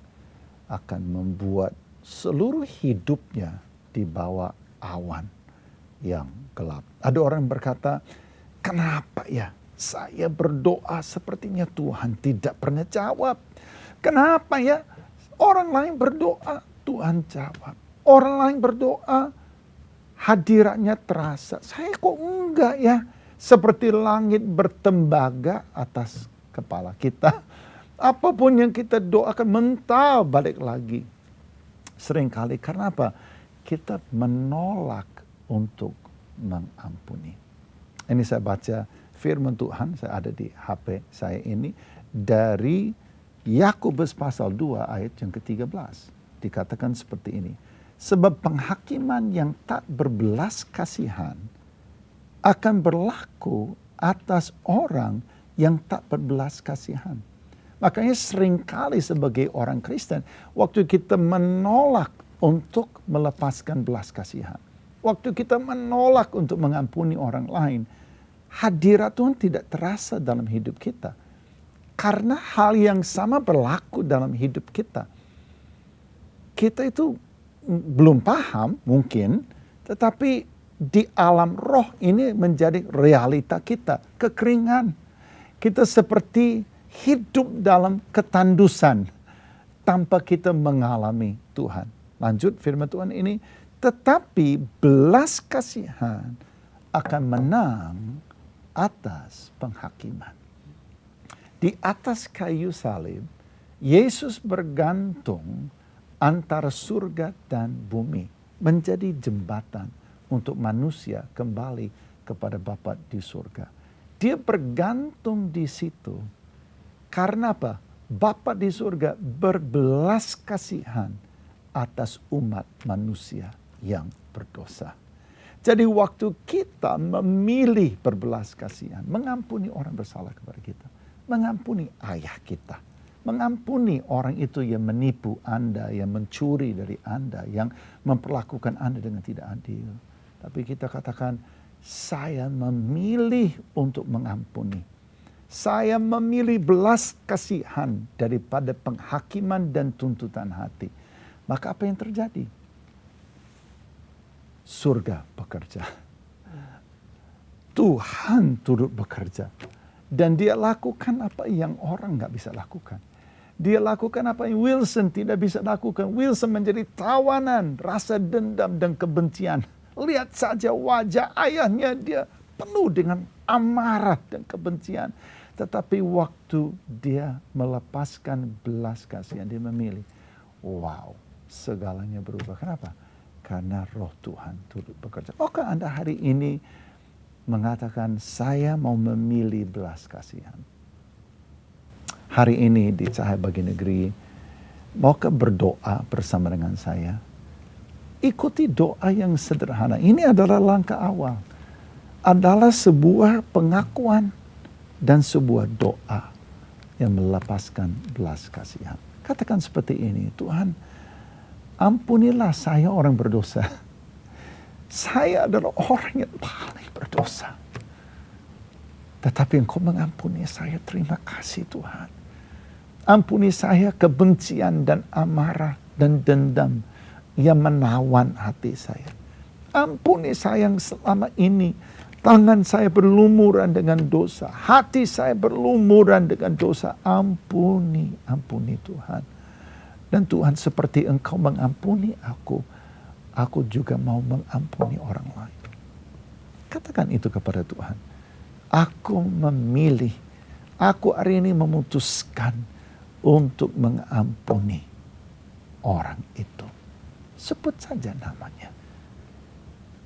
akan membuat seluruh hidupnya di bawah awan yang gelap. Ada orang berkata, kenapa ya saya berdoa sepertinya Tuhan tidak pernah jawab? Kenapa ya orang lain berdoa Tuhan jawab? Orang lain berdoa hadiratnya terasa. Saya kok enggak ya? Seperti langit bertembaga atas kepala kita. Apapun yang kita doakan mental balik lagi. Seringkali karena apa? Kita menolak untuk mengampuni. Ini saya baca firman Tuhan, saya ada di HP saya ini, dari Yakobus pasal 2 ayat yang ke-13. Dikatakan seperti ini. Sebab penghakiman yang tak berbelas kasihan akan berlaku atas orang yang tak berbelas kasihan. Makanya seringkali sebagai orang Kristen, waktu kita menolak untuk melepaskan belas kasihan, waktu kita menolak untuk mengampuni orang lain, hadirat Tuhan tidak terasa dalam hidup kita. Karena hal yang sama berlaku dalam hidup kita. Kita itu belum paham mungkin, tetapi di alam roh ini menjadi realita kita. Kekeringan. Kita seperti hidup dalam ketandusan tanpa kita mengalami Tuhan. Lanjut firman Tuhan ini, tetapi belas kasihan akan menang atas penghakiman. Di atas kayu salib, Yesus bergantung antara surga dan bumi, menjadi jembatan untuk manusia kembali kepada Bapa di surga. Dia bergantung di situ. Karena apa? Bapa di surga berbelas kasihan atas umat manusia yang berdosa. Jadi waktu kita memilih berbelas kasihan, mengampuni orang bersalah kepada kita, mengampuni ayah kita, mengampuni orang itu yang menipu Anda, yang mencuri dari Anda, yang memperlakukan Anda dengan tidak adil. Tapi kita katakan, saya memilih untuk mengampuni. Saya memilih belas kasihan daripada penghakiman dan tuntutan hati. Maka apa yang terjadi? Surga bekerja. Tuhan turut bekerja. Dan dia lakukan apa yang orang nggak bisa lakukan. Dia lakukan apa yang Wilson tidak bisa lakukan. Wilson menjadi tawanan, rasa dendam dan kebencian. Lihat saja wajah ayahnya, dia penuh dengan amarah dan kebencian. Tetapi waktu dia melepaskan belas kasihan, dia memilih. Wow, segalanya berubah. Kenapa? Karena roh Tuhan turut bekerja. Oke, Anda hari ini mengatakan, saya mau memilih belas kasihan. Hari ini di Cahaya Bagi Negeri, maukah berdoa bersama dengan saya? Ikuti doa yang sederhana. Ini adalah langkah awal. Adalah sebuah pengakuan dan sebuah doa yang melepaskan belas kasihan. Katakan seperti ini, Tuhan, ampunilah saya orang berdosa. Saya adalah orang yang paling berdosa. Tetapi Engkau mengampuni saya, terima kasih Tuhan. Ampuni saya kebencian dan amarah dan dendam yang menawan hati saya. Ampuni saya yang selama ini tangan saya berlumuran dengan dosa. Hati saya berlumuran dengan dosa. Ampuni Tuhan. Dan Tuhan, seperti Engkau mengampuni aku juga mau mengampuni orang lain. Katakan itu kepada Tuhan. Aku memilih, aku hari ini memutuskan untuk mengampuni orang itu. Sebut saja namanya.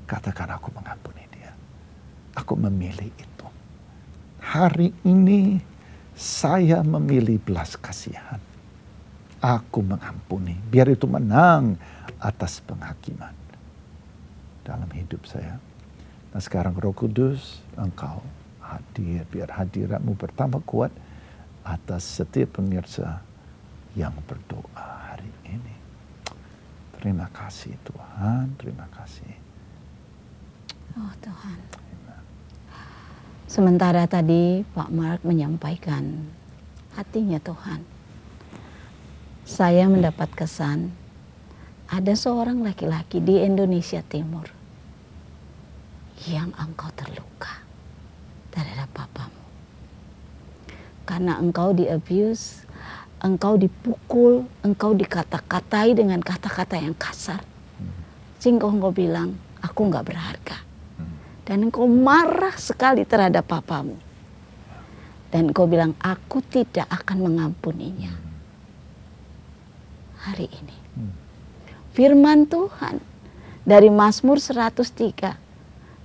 Katakan, aku mengampuni dia. Aku memilih itu. Hari ini saya memilih belas kasihan. Aku mengampuni. Biar itu menang atas penghakiman dalam hidup saya. Nah sekarang Roh Kudus, Engkau hadir. Biar hadiratmu bertambah kuat atas setiap pemirsa yang berdoa hari ini. Terima kasih Tuhan, terima kasih. Oh Tuhan. Sementara tadi Pak Mark menyampaikan hatinya Tuhan. Saya mendapat kesan ada seorang laki-laki di Indonesia Timur yang engkau terluka terhadap papamu. Karena engkau di-abuse, engkau dipukul, engkau dikata-katai dengan kata-kata yang kasar. Sehingga engkau bilang, aku gak berharga. Dan engkau marah sekali terhadap papamu. Dan engkau bilang, aku tidak akan mengampuninya. Hari ini. Firman Tuhan dari Mazmur 103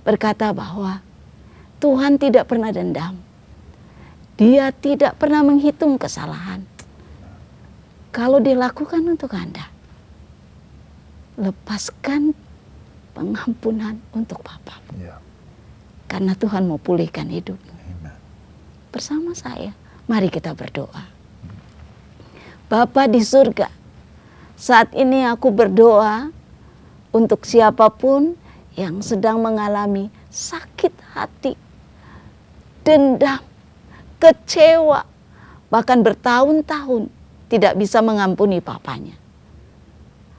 berkata bahwa Tuhan tidak pernah dendam. Dia tidak pernah menghitung kesalahan. Kalau dilakukan untuk Anda, lepaskan pengampunan untuk Papa. Ya. Karena Tuhan mau pulihkan hidupmu. Bersama saya, mari kita berdoa. Bapa di surga, saat ini aku berdoa untuk siapapun yang sedang mengalami sakit hati, dendam, kecewa, bahkan bertahun-tahun tidak bisa mengampuni papanya.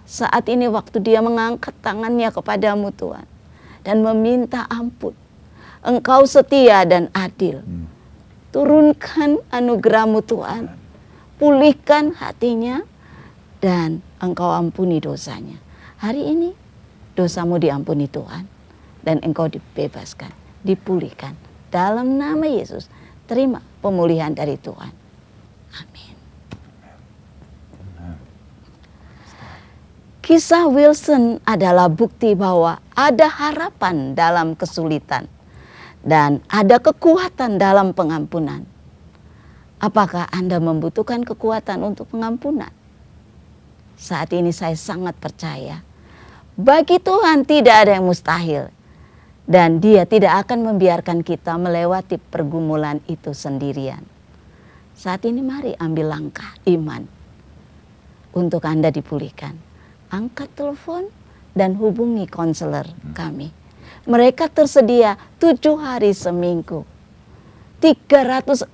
Saat ini waktu dia mengangkat tangannya kepadamu Tuhan dan meminta ampun. Engkau setia dan adil. Turunkan anugerah-Mu Tuhan. Pulihkan hatinya dan Engkau ampuni dosanya. Hari ini dosamu diampuni Tuhan dan engkau dibebaskan, dipulihkan. Dalam nama Yesus, terima pemulihan dari Tuhan. Amin. Kisah Wilson adalah bukti bahwa ada harapan dalam kesulitan dan ada kekuatan dalam pengampunan. Apakah Anda membutuhkan kekuatan untuk pengampunan? Saat ini saya sangat percaya bagi Tuhan tidak ada yang mustahil dan Dia tidak akan membiarkan kita melewati pergumulan itu sendirian. Saat ini mari ambil langkah iman untuk Anda dipulihkan. Angkat telepon dan hubungi konselor kami. Mereka tersedia 7 hari seminggu, 365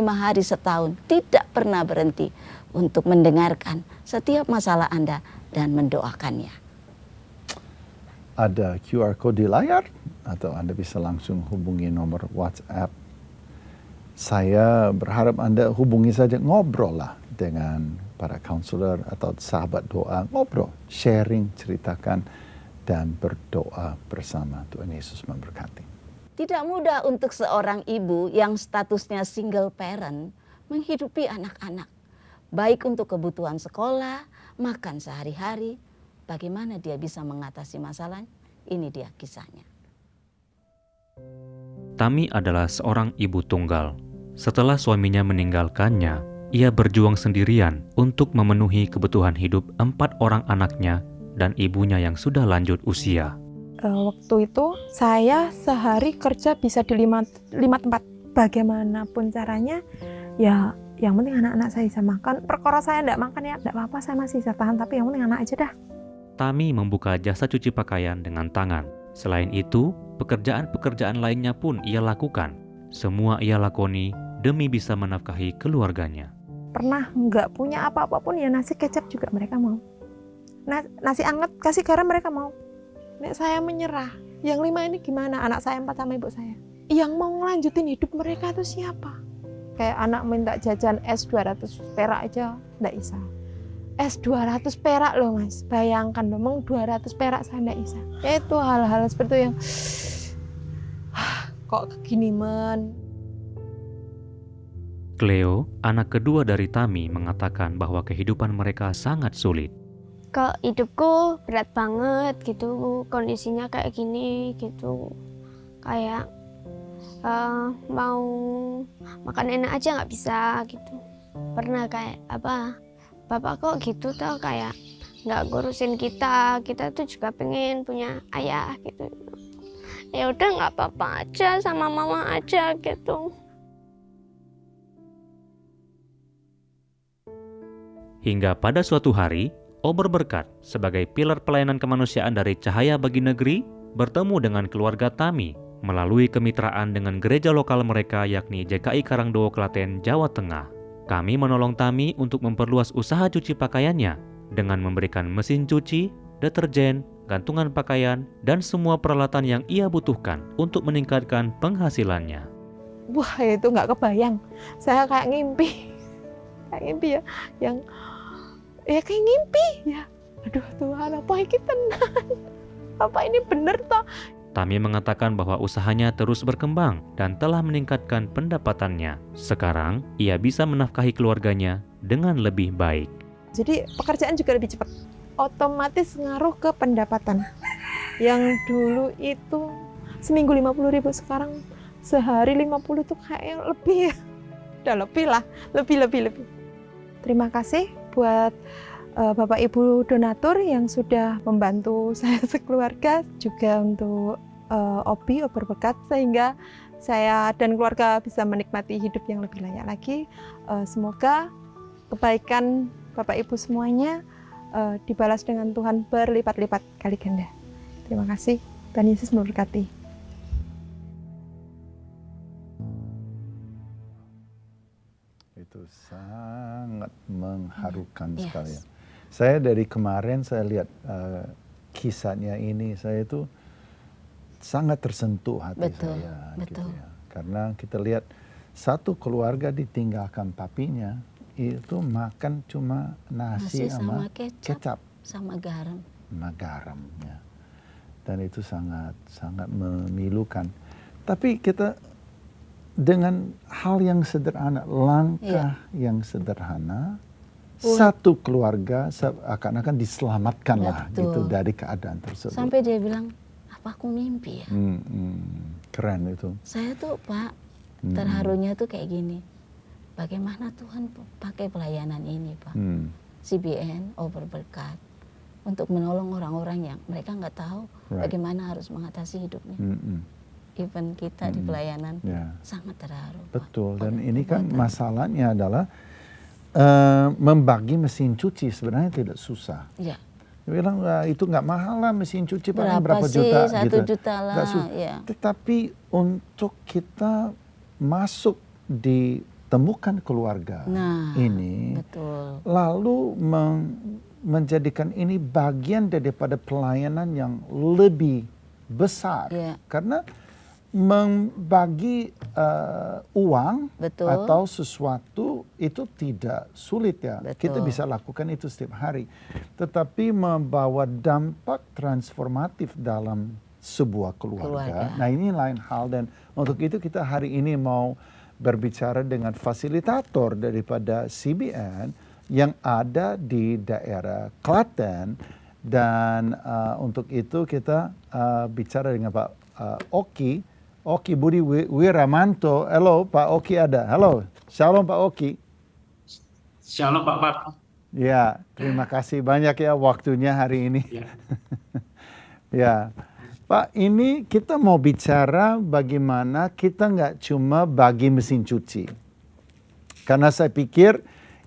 hari setahun, tidak pernah berhenti untuk mendengarkan setiap masalah Anda dan mendoakannya. Ada QR code di layar atau Anda bisa langsung hubungi nomor WhatsApp. Saya berharap Anda hubungi saja, ngobrol lah dengan para counselor atau sahabat doa, ngobrol, sharing, ceritakan, dan berdoa bersama. Tuhan Yesus memberkati. Tidak mudah untuk seorang ibu yang statusnya single parent menghidupi anak-anak. Baik untuk kebutuhan sekolah, makan sehari-hari. Bagaimana dia bisa mengatasi masalah? Ini dia kisahnya. Tami adalah seorang ibu tunggal. Setelah suaminya meninggalkannya, ia berjuang sendirian untuk memenuhi kebutuhan hidup 4 orang anaknya dan ibunya yang sudah lanjut usia. Waktu itu saya sehari kerja bisa di 5 tempat. Bagaimanapun caranya, ya yang penting anak-anak saya bisa makan. Perkara saya tidak makan ya tidak apa-apa, saya masih bisa tahan. Tapi yang penting anak aja dah. Tami membuka jasa cuci pakaian dengan tangan. Selain itu, pekerjaan-pekerjaan lainnya pun ia lakukan. Semua ia lakoni demi bisa menafkahi keluarganya. pernah nggak punya apa-apa pun ya nasi kecap juga mereka mau. Nasi anget kasih garam mereka mau. Nek saya menyerah, yang 5 ini gimana? Anak saya 4 sama ibu saya. Yang mau ngelanjutin hidup mereka itu siapa? Kayak anak minta jajan es 200 perak aja nggak bisa. Es 200 perak loh mas, bayangkan memang 200 perak saya nggak bisa. Ya itu hal-hal seperti itu yang kok gini men. Cleo, anak kedua dari Tami, mengatakan bahwa kehidupan mereka sangat sulit. Kok hidupku berat banget gitu, kondisinya kayak gini gitu. Kayak mau makan enak aja nggak bisa gitu. Pernah kayak bapak kok gitu tau, kayak nggak ngurusin kita tuh juga pengen punya ayah gitu. Ya udah nggak apa-apa aja sama mama aja gitu. Hingga pada suatu hari, Ober Berkat sebagai pilar pelayanan kemanusiaan dari Cahaya Bagi Negeri bertemu dengan keluarga Tami melalui kemitraan dengan gereja lokal mereka yakni JKI Karangdowo Klaten, Jawa Tengah. Kami menolong Tami untuk memperluas usaha cuci pakaiannya dengan memberikan mesin cuci, deterjen, gantungan pakaian, dan semua peralatan yang ia butuhkan untuk meningkatkan penghasilannya. Wah itu nggak kebayang. Saya kayak ngimpi ya, yang ya kayak ngimpi ya. Aduh Tuhan, apa ini tenang? Apa ini bener toh? Tami mengatakan bahwa usahanya terus berkembang dan telah meningkatkan pendapatannya. Sekarang, ia bisa menafkahi keluarganya dengan lebih baik. Jadi pekerjaan juga lebih cepat. Otomatis ngaruh ke pendapatan. Yang dulu itu seminggu 50.000, sekarang sehari 50 tuh kayak lebih ya. Udah lebih lah, lebih. Terima kasih buat Bapak Ibu donatur yang sudah membantu saya sekeluarga, juga untuk Ober Berkat sehingga saya dan keluarga bisa menikmati hidup yang lebih layak lagi. Semoga kebaikan Bapak Ibu semuanya dibalas dengan Tuhan berlipat-lipat kali ganda. Terima kasih, Tuhan Yesus memberkati. Itu sangat mengharukan sekali. Saya dari kemarin saya lihat kisahnya ini, saya itu sangat tersentuh hati saya. Betul. Gitu ya. Karena kita lihat satu keluarga ditinggalkan papinya, itu makan cuma nasi sama kecap. Sama garam. Sama garam ya. Dan itu sangat memilukan. Tapi kita dengan hal yang sederhana, langkah yang sederhana, satu keluarga akan diselamatkan lah gitu dari keadaan tersebut. Sampai dia bilang, apa aku mimpi ya? Keren itu. Saya tuh Pak, terharunya tuh kayak gini. Bagaimana Tuhan pakai pelayanan ini Pak? CBN, Ober Berkat, untuk menolong orang-orang yang mereka nggak tahu bagaimana harus mengatasi hidupnya. Even kita di pelayanan sangat terharu. Betul, Pak. Dan ini kan masalahnya adalah membagi mesin cuci sebenarnya tidak susah. Ya. Dia bilang itu nggak mahal lah mesin cuci, paling berapa sih? juta 1 gitu. juta lah. Ya. Tetapi untuk kita masuk ditemukan keluarga ini, betul. Lalu menjadikan ini bagian daripada pelayanan yang lebih besar, karena membagi uang atau sesuatu itu tidak sulit ya. Kita bisa lakukan itu setiap hari. Tetapi membawa dampak transformatif dalam sebuah keluarga. Nah ini lain hal, dan untuk itu kita hari ini mau berbicara dengan fasilitator daripada CBN yang ada di daerah Klaten. Dan untuk itu kita bicara dengan Pak Oki Budi Wiramanto. Halo Pak Oki ada. Halo, shalom Pak Oki. Shalom Pak. Ya, terima kasih banyak ya waktunya hari ini. Ya, Pak, ini kita mau bicara bagaimana kita nggak cuma bagi mesin cuci. Karena saya pikir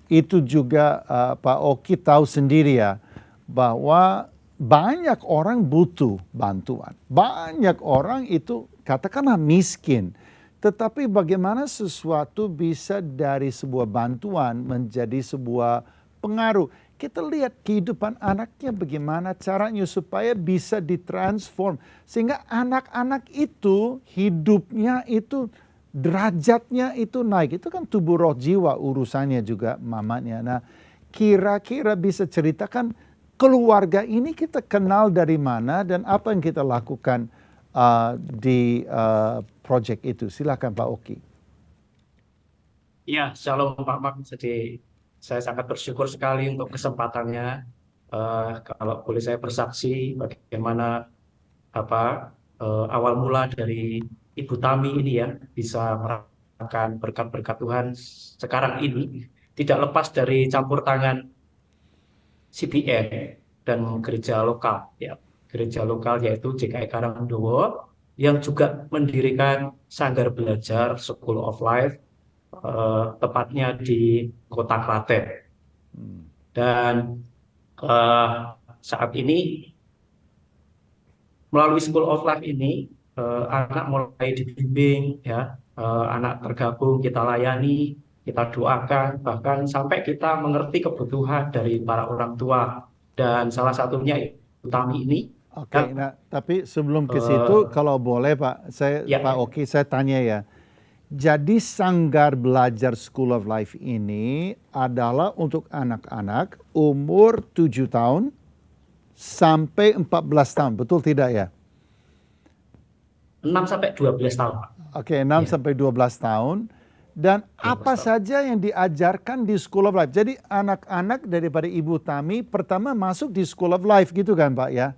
itu juga Pak Oki tahu sendiri ya, bahwa banyak orang butuh bantuan. Banyak orang itu katakanlah miskin. Tetapi bagaimana sesuatu bisa dari sebuah bantuan menjadi sebuah pengaruh. Kita lihat kehidupan anaknya bagaimana caranya supaya bisa ditransform. Sehingga anak-anak itu hidupnya itu derajatnya itu naik. Itu kan tubuh roh jiwa urusannya juga mamanya. Nah, kira-kira bisa ceritakan keluarga ini kita kenal dari mana dan apa yang kita lakukan di project itu. Silakan Pak Oki. Ya, shalom Pak Mak. Jadi saya sangat bersyukur sekali untuk kesempatannya. Kalau boleh saya bersaksi bagaimana awal mula dari Ibu Tami ini ya bisa merasakan berkat-berkat Tuhan sekarang ini tidak lepas dari campur tangan CBN dan gereja lokal ya. Gereja lokal yaitu GKI Karangdowo yang juga mendirikan sanggar belajar School of Life tepatnya di Kota Klaten. Dan saat ini melalui School of Life ini anak mulai dibimbing ya, anak tergabung kita layani, kita doakan, bahkan sampai kita mengerti kebutuhan dari para orang tua. Dan salah satunya Ibu Tami ini. Oke, nah tapi sebelum ke situ kalau boleh Pak, Pak Oki saya tanya ya. Jadi sanggar belajar School of Life ini adalah untuk anak-anak umur 7 tahun sampai 14 tahun, betul tidak ya? 6 sampai 12 tahun, Pak. Oke, 6 sampai 12 tahun. Dan apa saja yang diajarkan di School of Life? Jadi anak-anak daripada Ibu Tami pertama masuk di School of Life gitu kan Pak ya?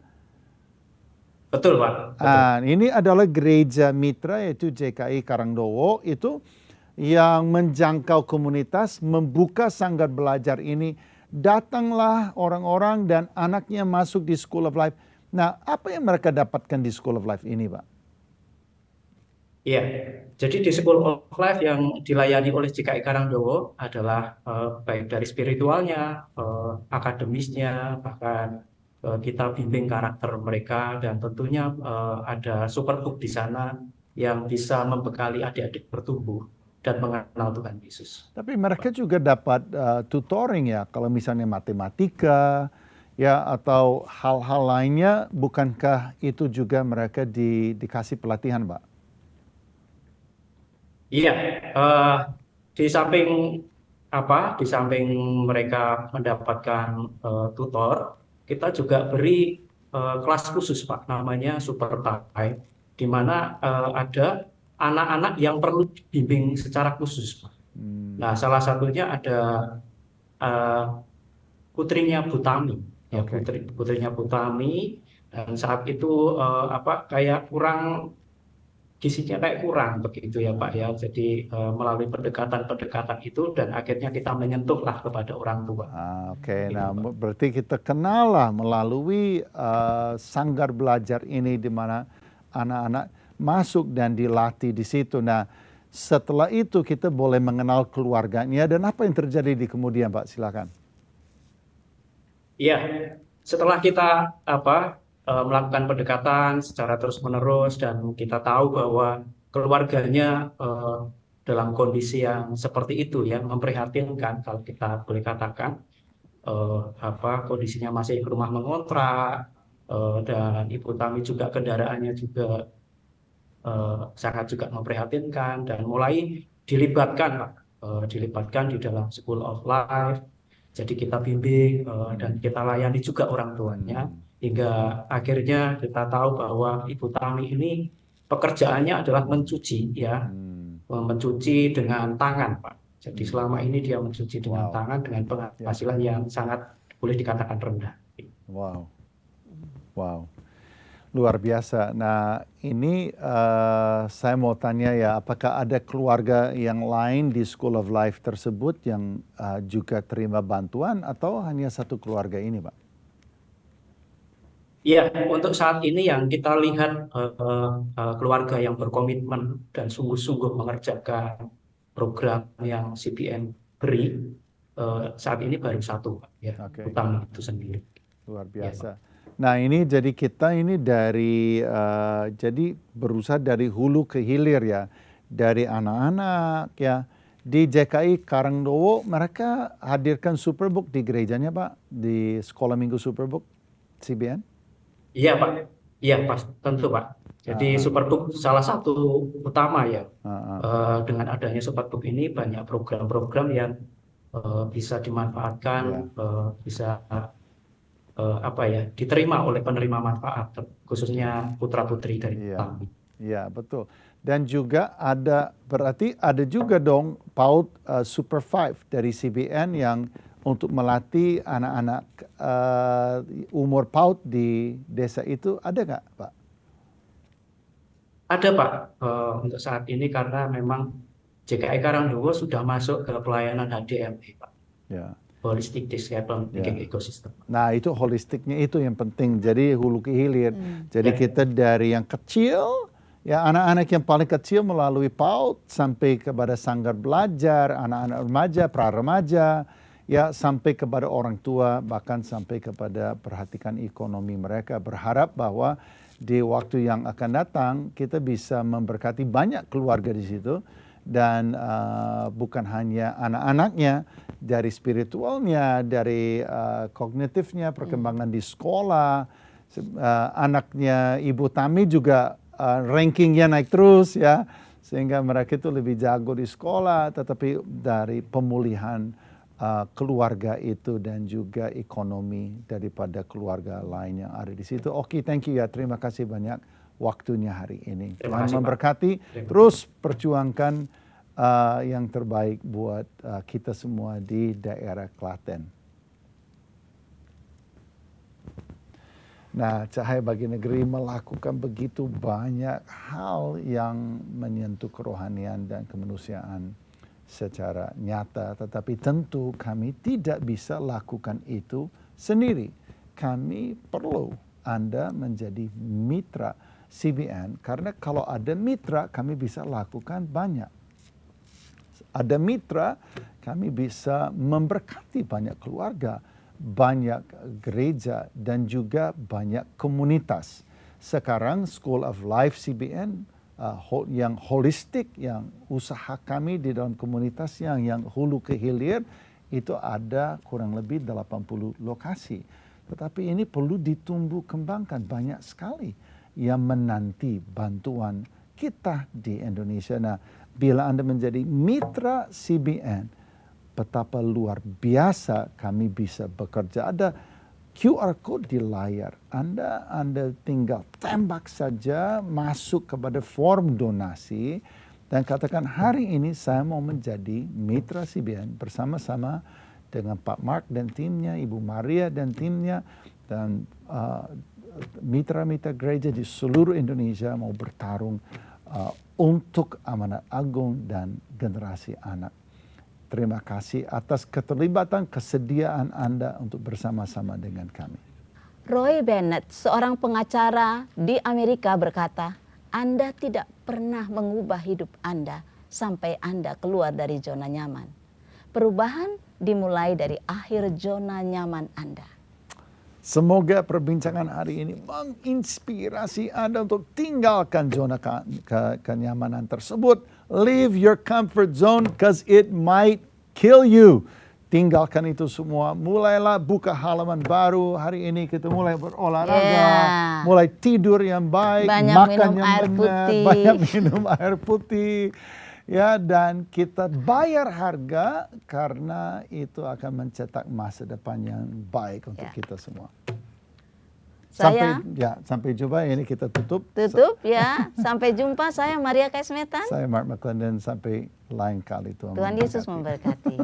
Betul Pak. Betul. Ini adalah gereja mitra yaitu GKI Karangdowo itu yang menjangkau komunitas, membuka sanggar belajar ini. Datanglah orang-orang dan anaknya masuk di School of Life. Nah, apa yang mereka dapatkan di School of Life ini Pak? Iya, jadi di School of Life yang dilayani oleh GKI Karangdowo adalah baik dari spiritualnya, akademisnya, bahkan kita bimbing karakter mereka dan tentunya ada superbook di sana yang bisa membekali adik-adik bertumbuh dan mengenal Tuhan Yesus. Tapi mereka juga dapat tutoring ya, kalau misalnya matematika ya atau hal-hal lainnya, bukankah itu juga mereka dikasih pelatihan Pak? Iya, di samping mereka mendapatkan tutor, kita juga beri kelas khusus Pak, namanya Super Time, di mana ada anak-anak yang perlu dibimbing secara khusus Pak. Nah, salah satunya ada putrinya Bu Tami, ya putrinya Bu Tami, dan saat itu kayak kurang gizinya kayak kurang begitu ya Pak ya. Jadi melalui pendekatan-pendekatan itu dan akhirnya kita menyentuhlah kepada orang tua. Oke, nah berarti kita kenal lah melalui sanggar belajar ini di mana anak-anak masuk dan dilatih di situ. Nah, setelah itu kita boleh mengenal keluarganya dan apa yang terjadi di kemudian Pak, silakan. Iya, setelah kita melakukan pendekatan secara terus-menerus dan kita tahu bahwa keluarganya dalam kondisi yang seperti itu ya, memprihatinkan kalau kita boleh katakan, kondisinya masih rumah mengontrak dan Ibu Tami juga kendaraannya juga sangat juga memprihatinkan dan mulai dilibatkan di dalam School of Life. Jadi kita bimbing dan kita layani juga orang tuanya. Hingga akhirnya kita tahu bahwa Ibu Tami ini pekerjaannya adalah mencuci ya, mencuci dengan tangan Pak. Jadi selama ini dia mencuci dengan tangan dengan penghasilan yang sangat boleh dikatakan rendah. Wow, luar biasa. Nah ini saya mau tanya ya, apakah ada keluarga yang lain di School of Life tersebut yang juga terima bantuan atau hanya satu keluarga ini Pak? Ya, untuk saat ini yang kita lihat keluarga yang berkomitmen dan sungguh-sungguh mengerjakan program yang CBN beri saat ini baru satu, ya, utang itu sendiri. Luar biasa. Ya, nah ini jadi kita ini dari jadi berusaha dari hulu ke hilir ya. dari anak-anak ya. Di JKI Karangdowo mereka hadirkan Superbook di gerejanya Pak, di sekolah minggu Superbook CBN. Iya Pak, iya pas tentu Pak. Jadi Superbook salah satu utama ya. Dengan adanya Superbook ini banyak program-program yang bisa dimanfaatkan, bisa diterima oleh penerima manfaat, khususnya putra-putri dari kami. Iya betul. Dan juga berarti ada juga dong PAUD Super 5 dari CBN yang untuk melatih anak-anak umur PAUD di desa itu, ada nggak Pak? Ada Pak, untuk saat ini karena memang JKI Karangdowo sudah masuk ke pelayanan HDME Pak. Ya. Holistic Development Ecosystem. Nah itu holistiknya itu yang penting, jadi hulu ke hilir. Jadi kita dari yang kecil, ya anak-anak yang paling kecil melalui PAUD sampai kepada sanggar belajar, anak-anak remaja, pra-remaja, ya sampai kepada orang tua, bahkan sampai kepada perhatikan ekonomi mereka. Berharap bahwa di waktu yang akan datang kita bisa memberkati banyak keluarga di situ. Dan bukan hanya anak-anaknya, dari spiritualnya, dari kognitifnya, perkembangan di sekolah, anaknya Ibu Tami juga rankingnya naik terus ya, sehingga mereka itu lebih jago di sekolah, tetapi dari pemulihan keluarga itu dan juga ekonomi daripada keluarga lain yang ada di situ. Oke, thank you ya, terima kasih banyak waktunya hari ini. Tuhan memberkati, terus perjuangkan yang terbaik buat kita semua di daerah Klaten. Nah, Cahaya Bagi Negeri melakukan begitu banyak hal yang menyentuh kerohanian dan kemanusiaan secara nyata, tetapi tentu kami tidak bisa lakukan itu sendiri. Kami perlu Anda menjadi mitra CBN, karena kalau ada mitra kami bisa lakukan banyak. Ada mitra kami bisa memberkati banyak keluarga, banyak gereja dan juga banyak komunitas. Sekarang School of Life CBN yang holistik, yang usaha kami di dalam komunitas yang hulu ke hilir itu ada kurang lebih 80 lokasi. Tetapi ini perlu ditumbuh kembangkan, banyak sekali yang menanti bantuan kita di Indonesia. Nah, bila Anda menjadi mitra CBN, betapa luar biasa kami bisa bekerja. Ada QR code di layar. Anda tinggal tembak saja masuk kepada form donasi dan katakan hari ini saya mau menjadi mitra CBN bersama-sama dengan Pak Mark dan timnya, Ibu Maria dan timnya, dan mitra-mitra gereja di seluruh Indonesia mau bertarung untuk amanat agung dan generasi anak. Terima kasih atas keterlibatan, kesediaan Anda untuk bersama-sama dengan kami. Roy Bennett, seorang pengacara di Amerika berkata, Anda tidak pernah mengubah hidup Anda sampai Anda keluar dari zona nyaman. Perubahan dimulai dari akhir zona nyaman Anda. Semoga perbincangan hari ini menginspirasi Anda untuk tinggalkan zona kenyamanan tersebut. Leave your comfort zone because it might kill you. Tinggalkan itu semua. Mulailah buka halaman baru. Hari ini kita mulai berolahraga, mulai tidur yang baik, makan yang benar, banyak minum air putih. Ya, dan kita bayar harga karena itu akan mencetak masa depan yang baik untuk kita semua. Sampai jumpa. Ini kita tutup. Ya. Sampai jumpa. Saya Maria Kaismetan. Saya Mark McClendon. Sampai lain kali. Tuhan Yesus memberkati.